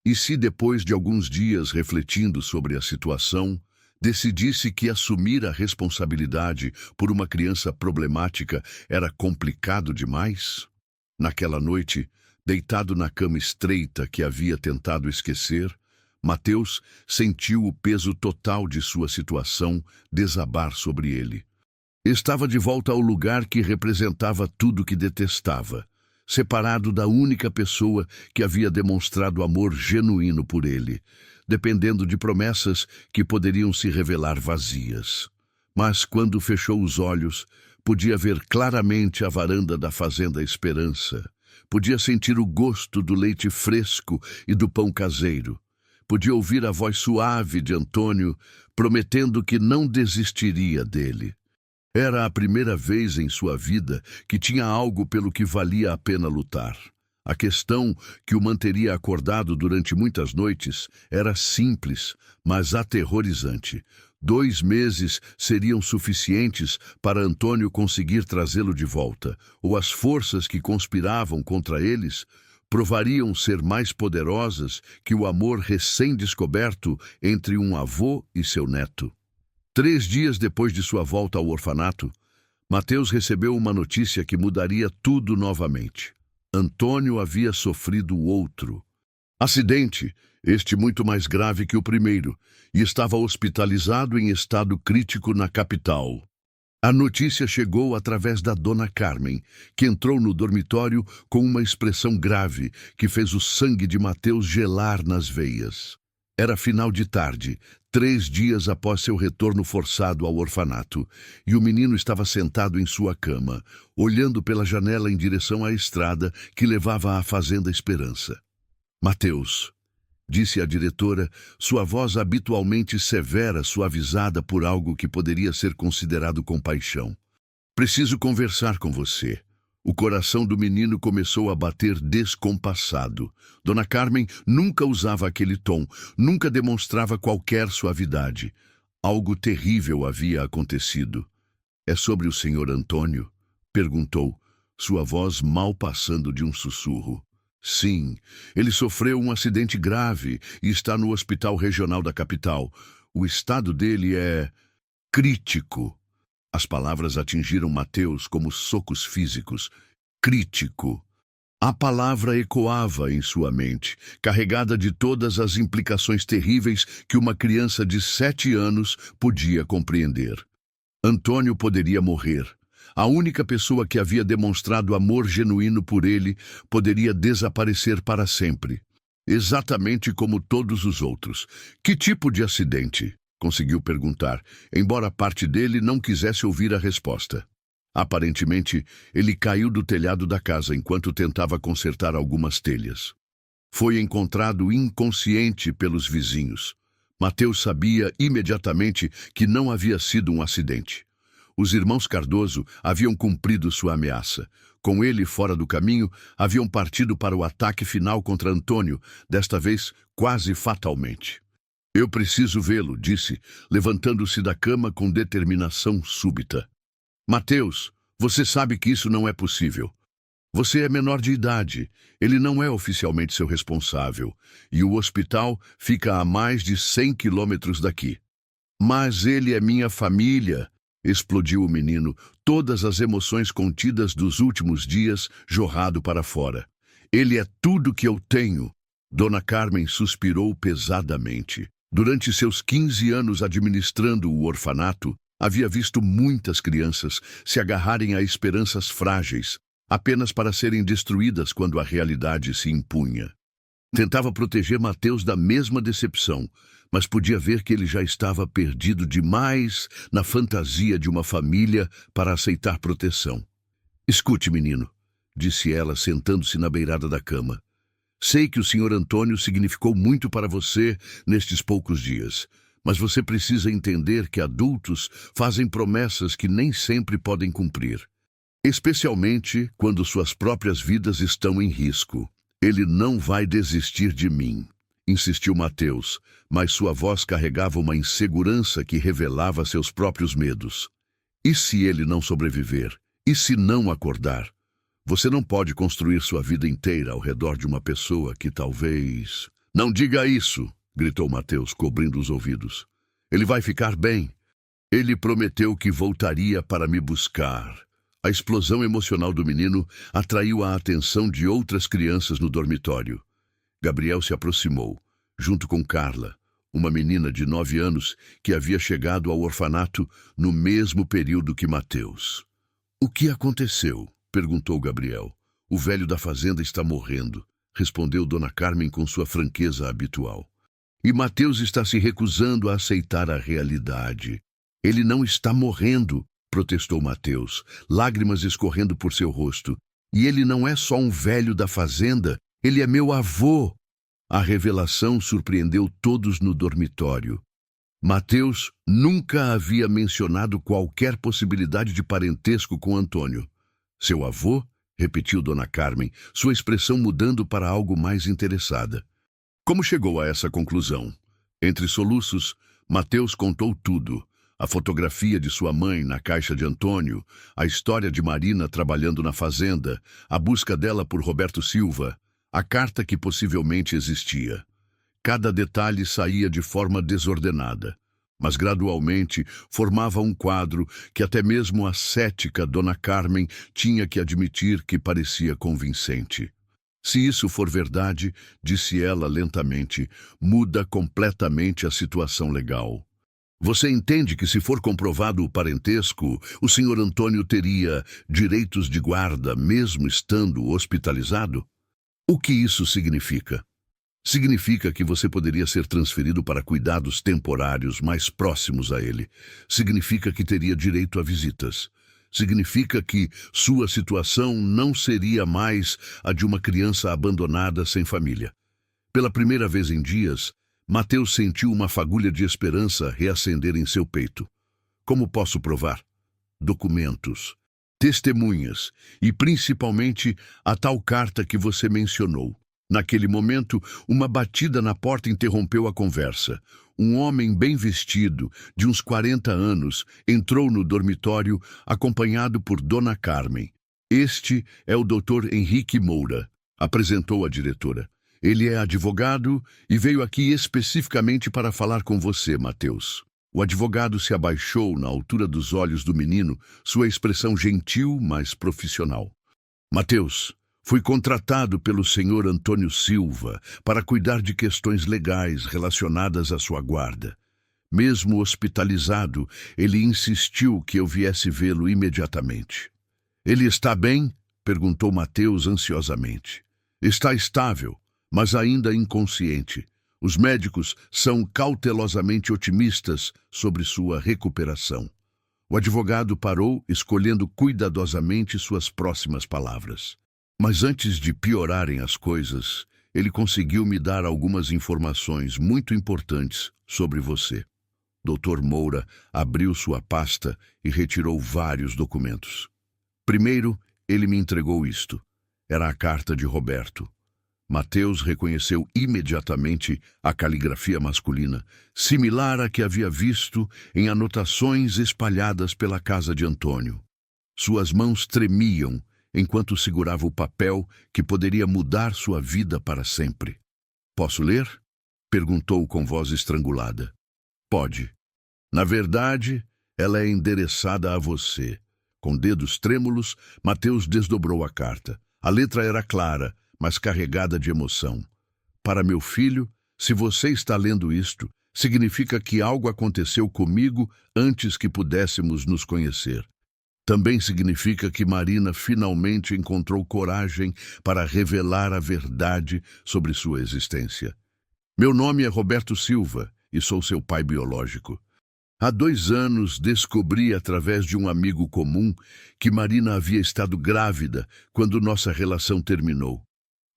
E se depois de alguns dias refletindo sobre a situação, decidisse que assumir a responsabilidade por uma criança problemática era complicado demais? Naquela noite, deitado na cama estreita que havia tentado esquecer, Mateus sentiu o peso total de sua situação desabar sobre ele. Estava de volta ao lugar que representava tudo que detestava, separado da única pessoa que havia demonstrado amor genuíno por ele, dependendo de promessas que poderiam se revelar vazias. Mas quando fechou os olhos, podia ver claramente a varanda da Fazenda Esperança. Podia sentir o gosto do leite fresco e do pão caseiro. Podia ouvir a voz suave de Antônio, prometendo que não desistiria dele. Era a primeira vez em sua vida que tinha algo pelo que valia a pena lutar. A questão que o manteria acordado durante muitas noites era simples, mas aterrorizante. 2 meses seriam suficientes para Antônio conseguir trazê-lo de volta, ou as forças que conspiravam contra eles provariam ser mais poderosas que o amor recém-descoberto entre um avô e seu neto. 3 dias depois de sua volta ao orfanato, Mateus recebeu uma notícia que mudaria tudo novamente. Antônio havia sofrido outro acidente, este muito mais grave que o primeiro, e estava hospitalizado em estado crítico na capital. A notícia chegou através da Dona Carmen, que entrou no dormitório com uma expressão grave que fez o sangue de Mateus gelar nas veias. Era final de tarde, 3 dias após seu retorno forçado ao orfanato, e o menino estava sentado em sua cama, olhando pela janela em direção à estrada que levava à Fazenda Esperança. Mateus, disse a diretora, sua voz habitualmente severa suavizada por algo que poderia ser considerado compaixão. Preciso conversar com você. O coração do menino começou a bater descompassado. Dona Carmen nunca usava aquele tom, nunca demonstrava qualquer suavidade. Algo terrível havia acontecido. É sobre o senhor Antônio? Perguntou, sua voz mal passando de um sussurro. Sim, ele sofreu um acidente grave e está no hospital regional da capital. O estado dele é crítico. As palavras atingiram Mateus como socos físicos. Crítico. A palavra ecoava em sua mente, carregada de todas as implicações terríveis que uma criança de 7 anos podia compreender. Antônio poderia morrer. A única pessoa que havia demonstrado amor genuíno por ele poderia desaparecer para sempre. Exatamente como todos os outros. Que tipo de acidente? Conseguiu perguntar, embora parte dele não quisesse ouvir a resposta. Aparentemente, ele caiu do telhado da casa enquanto tentava consertar algumas telhas. Foi encontrado inconsciente pelos vizinhos. Mateus sabia imediatamente que não havia sido um acidente. Os irmãos Cardoso haviam cumprido sua ameaça. Com ele fora do caminho, haviam partido para o ataque final contra Antônio, desta vez quase fatalmente. Eu preciso vê-lo, disse, levantando-se da cama com determinação súbita. Mateus, você sabe que isso não é possível. Você é menor de idade, ele não é oficialmente seu responsável, e o hospital fica a mais de 100 quilômetros daqui. Mas ele é minha família, explodiu o menino, todas as emoções contidas dos últimos dias jorrado para fora. Ele é tudo que eu tenho. Dona Carmen suspirou pesadamente. Durante seus 15 anos administrando o orfanato, havia visto muitas crianças se agarrarem a esperanças frágeis, apenas para serem destruídas quando a realidade se impunha. Tentava proteger Mateus da mesma decepção, mas podia ver que ele já estava perdido demais na fantasia de uma família para aceitar proteção. Escute, menino, disse ela, sentando-se na beirada da cama. Sei que o Sr. Antônio significou muito para você nestes poucos dias, mas você precisa entender que adultos fazem promessas que nem sempre podem cumprir, especialmente quando suas próprias vidas estão em risco. Ele não vai desistir de mim, insistiu Mateus, mas sua voz carregava uma insegurança que revelava seus próprios medos. E se ele não sobreviver? E se não acordar? Você não pode construir sua vida inteira ao redor de uma pessoa que talvez... Não diga isso, gritou Mateus, cobrindo os ouvidos. Ele vai ficar bem. Ele prometeu que voltaria para me buscar. A explosão emocional do menino atraiu a atenção de outras crianças no dormitório. Gabriel se aproximou, junto com Carla, uma menina de 9 anos que havia chegado ao orfanato no mesmo período que Mateus. O que aconteceu? Perguntou Gabriel. O velho da fazenda está morrendo, respondeu Dona Carmen com sua franqueza habitual. E Mateus está se recusando a aceitar a realidade. Ele não está morrendo, protestou Mateus, lágrimas escorrendo por seu rosto. E ele não é só um velho da fazenda, ele é meu avô. A revelação surpreendeu todos no dormitório. Mateus nunca havia mencionado qualquer possibilidade de parentesco com Antônio. Seu avô? Repetiu Dona Carmen, sua expressão mudando para algo mais interessada. Como chegou a essa conclusão? Entre soluços, Mateus contou tudo. A fotografia de sua mãe na caixa de Antônio, a história de Marina trabalhando na fazenda, a busca dela por Roberto Silva, a carta que possivelmente existia. Cada detalhe saía de forma desordenada, mas gradualmente formava um quadro que até mesmo a cética Dona Carmen tinha que admitir que parecia convincente. Se isso for verdade, disse ela lentamente, muda completamente a situação legal. Você entende que se for comprovado o parentesco, o Sr. Antônio teria direitos de guarda mesmo estando hospitalizado? O que isso significa? Significa que você poderia ser transferido para cuidados temporários mais próximos a ele. Significa que teria direito a visitas. Significa que sua situação não seria mais a de uma criança abandonada sem família. Pela primeira vez em dias, Mateus sentiu uma fagulha de esperança reacender em seu peito. Como posso provar? Documentos, testemunhas e, principalmente, a tal carta que você mencionou. Naquele momento, uma batida na porta interrompeu a conversa. Um homem bem vestido, de uns 40 anos, entrou no dormitório acompanhado por Dona Carmen. Este é o Dr. Henrique Moura, apresentou a diretora. Ele é advogado e veio aqui especificamente para falar com você, Mateus. O advogado se abaixou na altura dos olhos do menino, sua expressão gentil, mas profissional. Mateus, fui contratado pelo senhor Antônio Silva para cuidar de questões legais relacionadas à sua guarda. Mesmo hospitalizado, ele insistiu que eu viesse vê-lo imediatamente. Ele está bem? Perguntou Mateus ansiosamente. Está estável, mas ainda inconsciente. Os médicos são cautelosamente otimistas sobre sua recuperação. O advogado parou, escolhendo cuidadosamente suas próximas palavras. Mas antes de piorarem as coisas, ele conseguiu me dar algumas informações muito importantes sobre você. Dr. Moura abriu sua pasta e retirou vários documentos. Primeiro, ele me entregou isto. Era a carta de Roberto. Mateus reconheceu imediatamente a caligrafia masculina, similar à que havia visto em anotações espalhadas pela casa de Antônio. Suas mãos tremiam enquanto segurava o papel que poderia mudar sua vida para sempre. Posso ler? Perguntou com voz estrangulada. Pode. Na verdade, ela é endereçada a você. Com dedos trêmulos, Mateus desdobrou a carta. A letra era clara, mas carregada de emoção. Para meu filho, se você está lendo isto, significa que algo aconteceu comigo antes que pudéssemos nos conhecer. Também significa que Marina finalmente encontrou coragem para revelar a verdade sobre sua existência. Meu nome é Roberto Silva e sou seu pai biológico. Há 2 anos descobri através de um amigo comum que Marina havia estado grávida quando nossa relação terminou.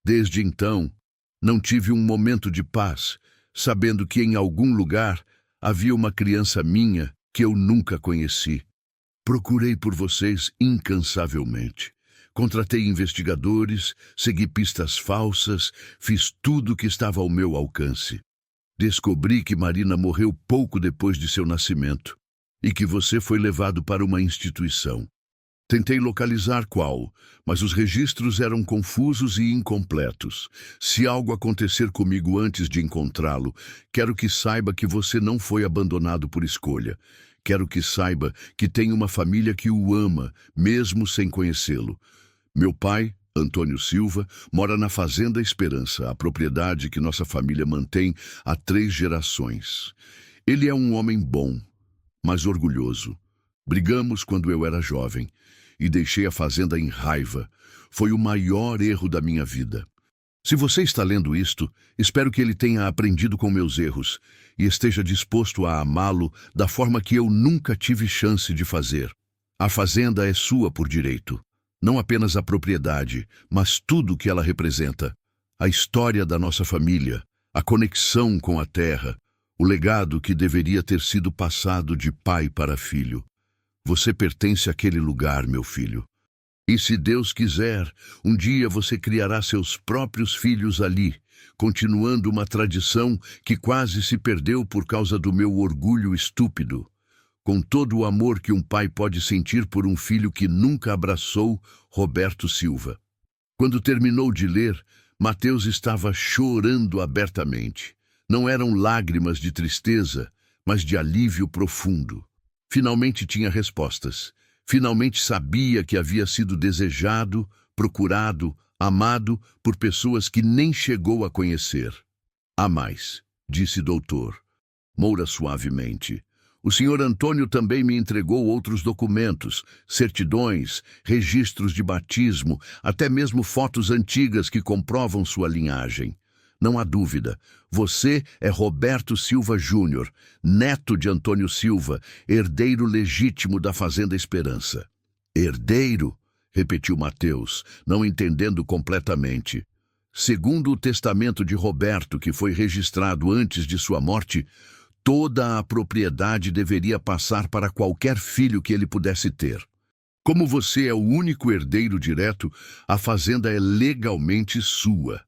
Desde então, não tive um momento de paz, sabendo que em algum lugar havia uma criança minha que eu nunca conheci. Procurei por vocês incansavelmente. Contratei investigadores, segui pistas falsas, fiz tudo o que estava ao meu alcance. Descobri que Marina morreu pouco depois de seu nascimento e que você foi levado para uma instituição. Tentei localizar qual, mas os registros eram confusos e incompletos. Se algo acontecer comigo antes de encontrá-lo, quero que saiba que você não foi abandonado por escolha. Quero que saiba que tem uma família que o ama, mesmo sem conhecê-lo. Meu pai, Antônio Silva, mora na Fazenda Esperança, a propriedade que nossa família mantém há 3 gerações. Ele é um homem bom, mas orgulhoso. Brigamos quando eu era jovem e deixei a fazenda em raiva. Foi o maior erro da minha vida. Se você está lendo isto, espero que ele tenha aprendido com meus erros e esteja disposto a amá-lo da forma que eu nunca tive chance de fazer. A fazenda é sua por direito. Não apenas a propriedade, mas tudo o que ela representa. A história da nossa família, a conexão com a terra, o legado que deveria ter sido passado de pai para filho. Você pertence àquele lugar, meu filho. E se Deus quiser, um dia você criará seus próprios filhos ali, continuando uma tradição que quase se perdeu por causa do meu orgulho estúpido. Com todo o amor que um pai pode sentir por um filho que nunca abraçou, Roberto Silva. Quando terminou de ler, Mateus estava chorando abertamente. Não eram lágrimas de tristeza, mas de alívio profundo. Finalmente tinha respostas. Finalmente sabia que havia sido desejado, procurado, amado por pessoas que nem chegou a conhecer. Há mais, disse doutor Moura suavemente. O senhor Antônio também me entregou outros documentos, certidões, registros de batismo, até mesmo fotos antigas que comprovam sua linhagem. Não há dúvida, você é Roberto Silva Júnior, neto de Antônio Silva, herdeiro legítimo da Fazenda Esperança. Herdeiro? Repetiu Mateus, não entendendo completamente. Segundo o testamento de Roberto, que foi registrado antes de sua morte, toda a propriedade deveria passar para qualquer filho que ele pudesse ter. Como você é o único herdeiro direto, a fazenda é legalmente sua.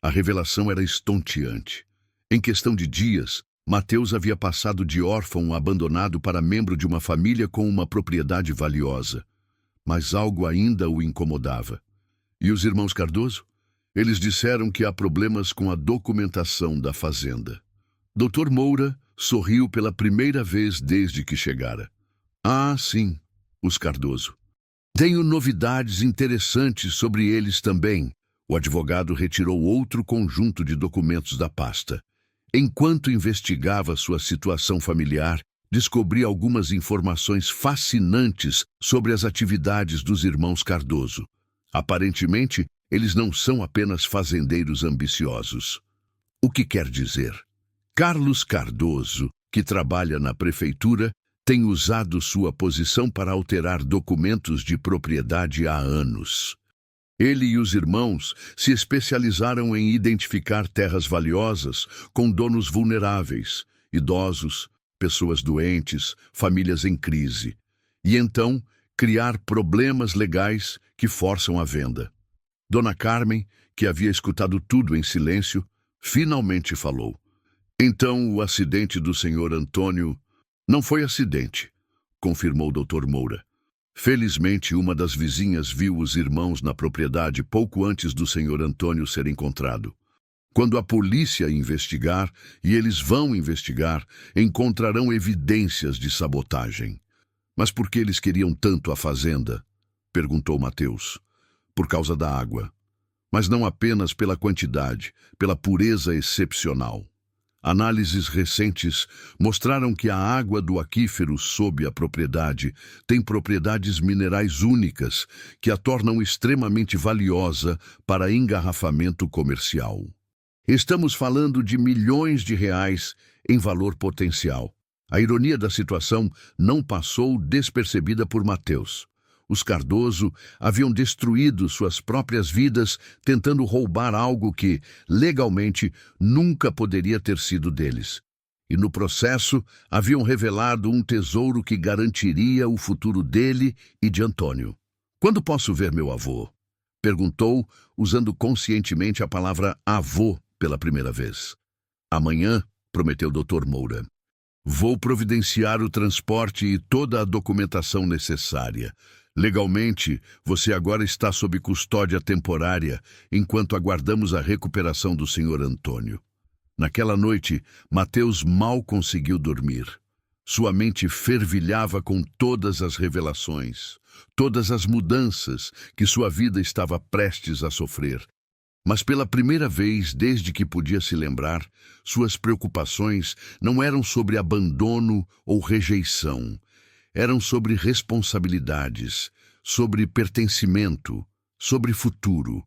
A revelação era estonteante. Em questão de dias, Mateus havia passado de órfão abandonado para membro de uma família com uma propriedade valiosa. Mas algo ainda o incomodava. E os irmãos Cardoso? Eles disseram que há problemas com a documentação da fazenda. Dr. Moura sorriu pela primeira vez desde que chegara. Ah, sim, os Cardoso. Tenho novidades interessantes sobre eles também. O advogado retirou outro conjunto de documentos da pasta. Enquanto investigava sua situação familiar, descobri algumas informações fascinantes sobre as atividades dos irmãos Cardoso. Aparentemente, eles não são apenas fazendeiros ambiciosos. O que quer dizer? Carlos Cardoso, que trabalha na prefeitura, tem usado sua posição para alterar documentos de propriedade há anos. Ele e os irmãos se especializaram em identificar terras valiosas com donos vulneráveis, idosos, pessoas doentes, famílias em crise, e então criar problemas legais que forçam a venda. Dona Carmen, que havia escutado tudo em silêncio, finalmente falou. Então o acidente do senhor Antônio não foi acidente, confirmou o Dr. Moura. Felizmente, uma das vizinhas viu os irmãos na propriedade pouco antes do senhor Antônio ser encontrado. Quando a polícia investigar, e eles vão investigar, encontrarão evidências de sabotagem. Mas por que eles queriam tanto a fazenda? Perguntou Mateus. Por causa da água. Mas não apenas pela quantidade, pela pureza excepcional. Análises recentes mostraram que a água do aquífero sob a propriedade tem propriedades minerais únicas que a tornam extremamente valiosa para engarrafamento comercial. Estamos falando de milhões de reais em valor potencial. A ironia da situação não passou despercebida por Mateus. Os Cardoso haviam destruído suas próprias vidas tentando roubar algo que, legalmente, nunca poderia ter sido deles. E no processo, haviam revelado um tesouro que garantiria o futuro dele e de Antônio. Quando posso ver meu avô? Perguntou, usando conscientemente a palavra avô pela primeira vez. Amanhã, prometeu Dr. Moura. Vou providenciar o transporte e toda a documentação necessária. Legalmente, você agora está sob custódia temporária, enquanto aguardamos a recuperação do Sr. Antônio. Naquela noite, Mateus mal conseguiu dormir. Sua mente fervilhava com todas as revelações, todas as mudanças que sua vida estava prestes a sofrer. Mas pela primeira vez desde que podia se lembrar, suas preocupações não eram sobre abandono ou rejeição. Eram sobre responsabilidades, sobre pertencimento, sobre futuro.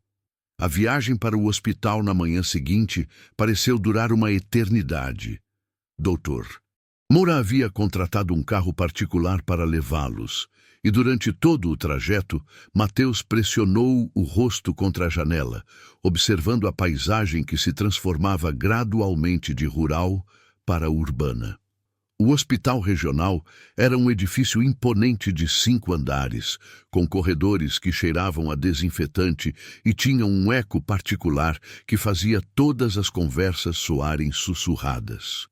A viagem para o hospital na manhã seguinte pareceu durar uma eternidade. Doutor Moura havia contratado um carro particular para levá-los, e durante todo o trajeto, Mateus pressionou o rosto contra a janela, observando a paisagem que se transformava gradualmente de rural para urbana. O hospital regional era um edifício imponente de 5 andares, com corredores que cheiravam a desinfetante e tinha um eco particular que fazia todas as conversas soarem sussurradas.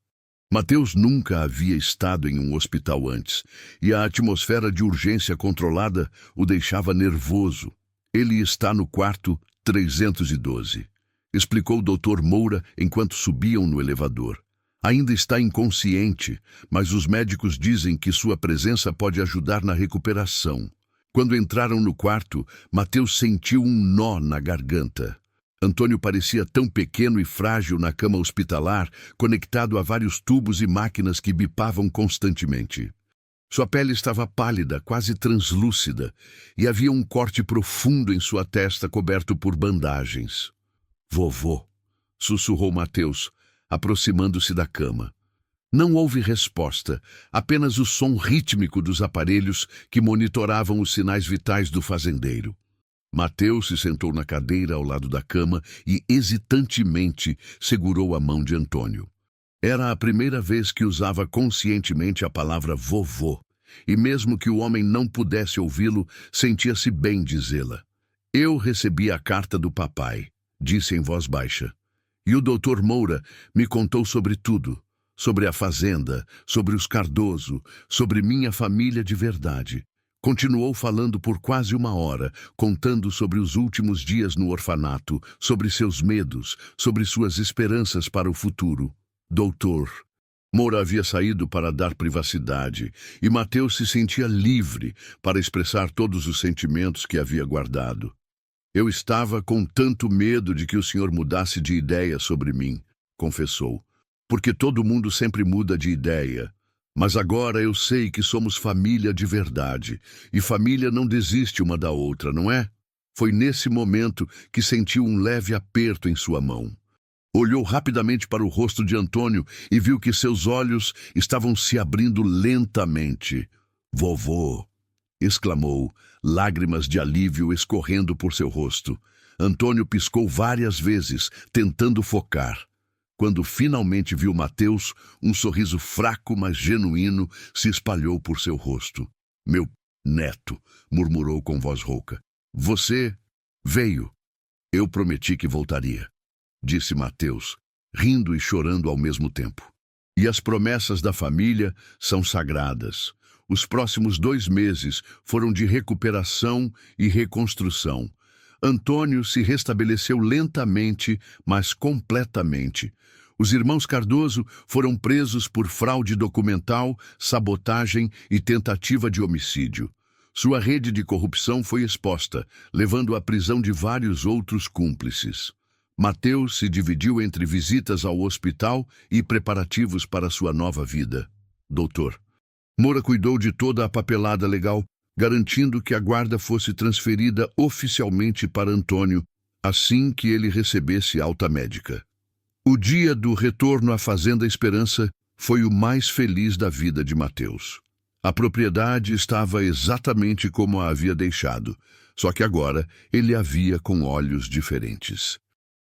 Mateus nunca havia estado em um hospital antes, e a atmosfera de urgência controlada o deixava nervoso. Ele está no quarto 312, explicou o Dr. Moura enquanto subiam no elevador. Ainda está inconsciente, mas os médicos dizem que sua presença pode ajudar na recuperação. Quando entraram no quarto, Mateus sentiu um nó na garganta. Antônio parecia tão pequeno e frágil na cama hospitalar, conectado a vários tubos e máquinas que bipavam constantemente. Sua pele estava pálida, quase translúcida, e havia um corte profundo em sua testa coberto por bandagens. Vovô, sussurrou Mateus, aproximando-se da cama. Não houve resposta, apenas o som rítmico dos aparelhos que monitoravam os sinais vitais do fazendeiro. Mateus se sentou na cadeira ao lado da cama e hesitantemente segurou a mão de Antônio. Era a primeira vez que usava conscientemente a palavra vovô, e mesmo que o homem não pudesse ouvi-lo, sentia-se bem dizê-la. Eu recebi a carta do papai, disse em voz baixa. E o Dr. Moura me contou sobre tudo, sobre a fazenda, sobre os Cardoso, sobre minha família de verdade. Continuou falando por quase uma hora, contando sobre os últimos dias no orfanato, sobre seus medos, sobre suas esperanças para o futuro. Doutor. Moura havia saído para dar privacidade, e Mateus se sentia livre para expressar todos os sentimentos que havia guardado. Eu estava com tanto medo de que o senhor mudasse de ideia sobre mim, confessou. Porque todo mundo sempre muda de ideia. Mas agora eu sei que somos família de verdade, e família não desiste uma da outra, não é? Foi nesse momento que sentiu um leve aperto em sua mão. Olhou rapidamente para o rosto de Antônio e viu que seus olhos estavam se abrindo lentamente. Vovô! Exclamou, lágrimas de alívio escorrendo por seu rosto. Antônio piscou várias vezes, tentando focar. Quando finalmente viu Mateus, um sorriso fraco, mas genuíno, se espalhou por seu rosto. Meu neto, murmurou com voz rouca. Você veio. Eu prometi que voltaria, disse Mateus, rindo e chorando ao mesmo tempo. E as promessas da família são sagradas. Os próximos 2 meses foram de recuperação e reconstrução. Antônio se restabeleceu lentamente, mas completamente. Os irmãos Cardoso foram presos por fraude documental, sabotagem e tentativa de homicídio. Sua rede de corrupção foi exposta, levando à prisão de vários outros cúmplices. Mateus se dividiu entre visitas ao hospital e preparativos para sua nova vida. Doutor. Moura cuidou de toda a papelada legal, garantindo que a guarda fosse transferida oficialmente para Antônio, assim que ele recebesse alta médica. O dia do retorno à Fazenda Esperança foi o mais feliz da vida de Mateus. A propriedade estava exatamente como a havia deixado, só que agora ele a via com olhos diferentes.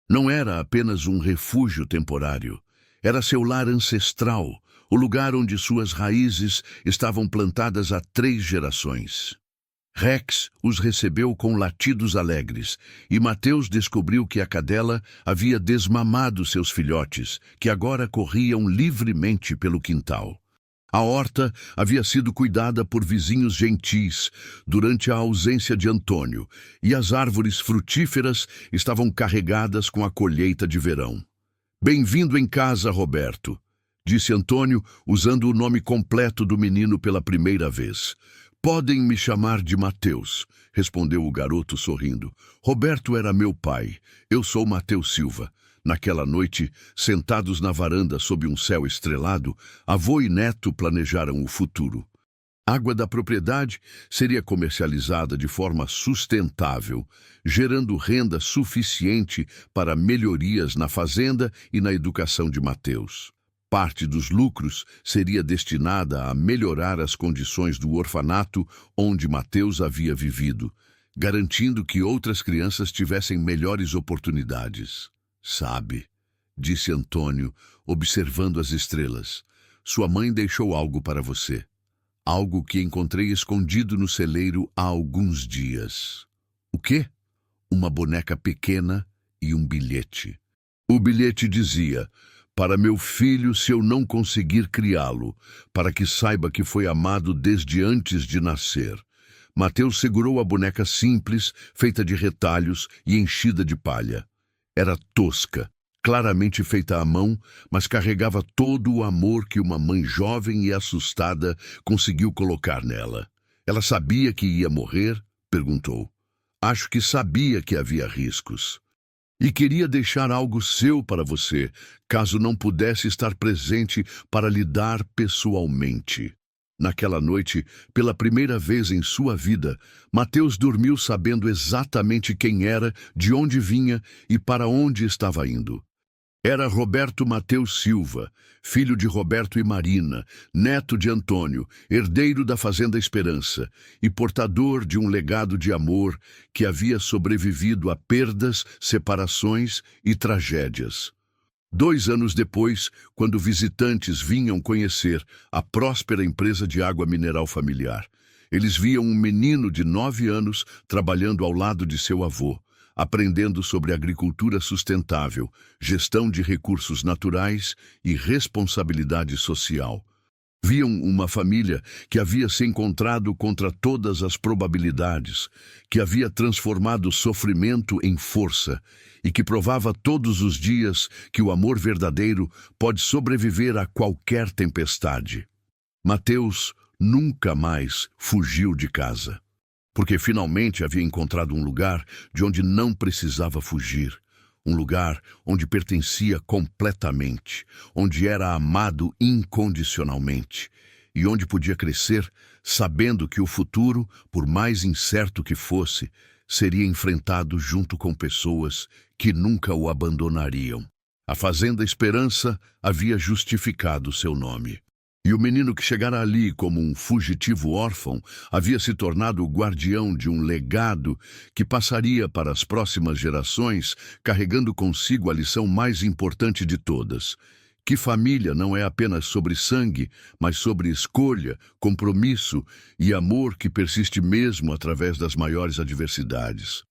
Não era apenas um refúgio temporário, era seu lar ancestral, o lugar onde suas raízes estavam plantadas há 3 gerações. Rex os recebeu com latidos alegres, e Mateus descobriu que a cadela havia desmamado seus filhotes, que agora corriam livremente pelo quintal. A horta havia sido cuidada por vizinhos gentis durante a ausência de Antônio, e as árvores frutíferas estavam carregadas com a colheita de verão. Bem-vindo em casa, Roberto, disse Antônio, usando o nome completo do menino pela primeira vez. Podem me chamar de Mateus, respondeu o garoto sorrindo. Roberto era meu pai. Eu sou Mateus Silva. Naquela noite, sentados na varanda sob um céu estrelado, avô e neto planejaram o futuro. A água da propriedade seria comercializada de forma sustentável, gerando renda suficiente para melhorias na fazenda e na educação de Mateus. Parte dos lucros seria destinada a melhorar as condições do orfanato onde Mateus havia vivido, garantindo que outras crianças tivessem melhores oportunidades. Sabe, disse Antônio, observando as estrelas, sua mãe deixou algo para você. Algo que encontrei escondido no celeiro há alguns dias. O quê? Uma boneca pequena e um bilhete. O bilhete dizia: para meu filho, se eu não conseguir criá-lo, para que saiba que foi amado desde antes de nascer. Mateus segurou a boneca simples, feita de retalhos e enchida de palha. Era tosca, claramente feita à mão, mas carregava todo o amor que uma mãe jovem e assustada conseguiu colocar nela. Ela sabia que ia morrer? Perguntou. Acho que sabia que havia riscos. E queria deixar algo seu para você, caso não pudesse estar presente para lhe dar pessoalmente. Naquela noite, pela primeira vez em sua vida, Mateus dormiu sabendo exatamente quem era, de onde vinha e para onde estava indo. Era Roberto Mateus Silva, filho de Roberto e Marina, neto de Antônio, herdeiro da Fazenda Esperança e portador de um legado de amor que havia sobrevivido a perdas, separações e tragédias. 2 anos depois, quando visitantes vinham conhecer a próspera empresa de água mineral familiar, eles viam um menino de 9 anos trabalhando ao lado de seu avô, aprendendo sobre agricultura sustentável, gestão de recursos naturais e responsabilidade social. Viam uma família que havia se encontrado contra todas as probabilidades, que havia transformado o sofrimento em força e que provava todos os dias que o amor verdadeiro pode sobreviver a qualquer tempestade. Mateus nunca mais fugiu de casa, porque finalmente havia encontrado um lugar de onde não precisava fugir. Um lugar onde pertencia completamente, onde era amado incondicionalmente e onde podia crescer sabendo que o futuro, por mais incerto que fosse, seria enfrentado junto com pessoas que nunca o abandonariam. A Fazenda Esperança havia justificado seu nome. E o menino que chegara ali como um fugitivo órfão havia se tornado o guardião de um legado que passaria para as próximas gerações, carregando consigo a lição mais importante de todas: que família não é apenas sobre sangue, mas sobre escolha, compromisso e amor que persiste mesmo através das maiores adversidades.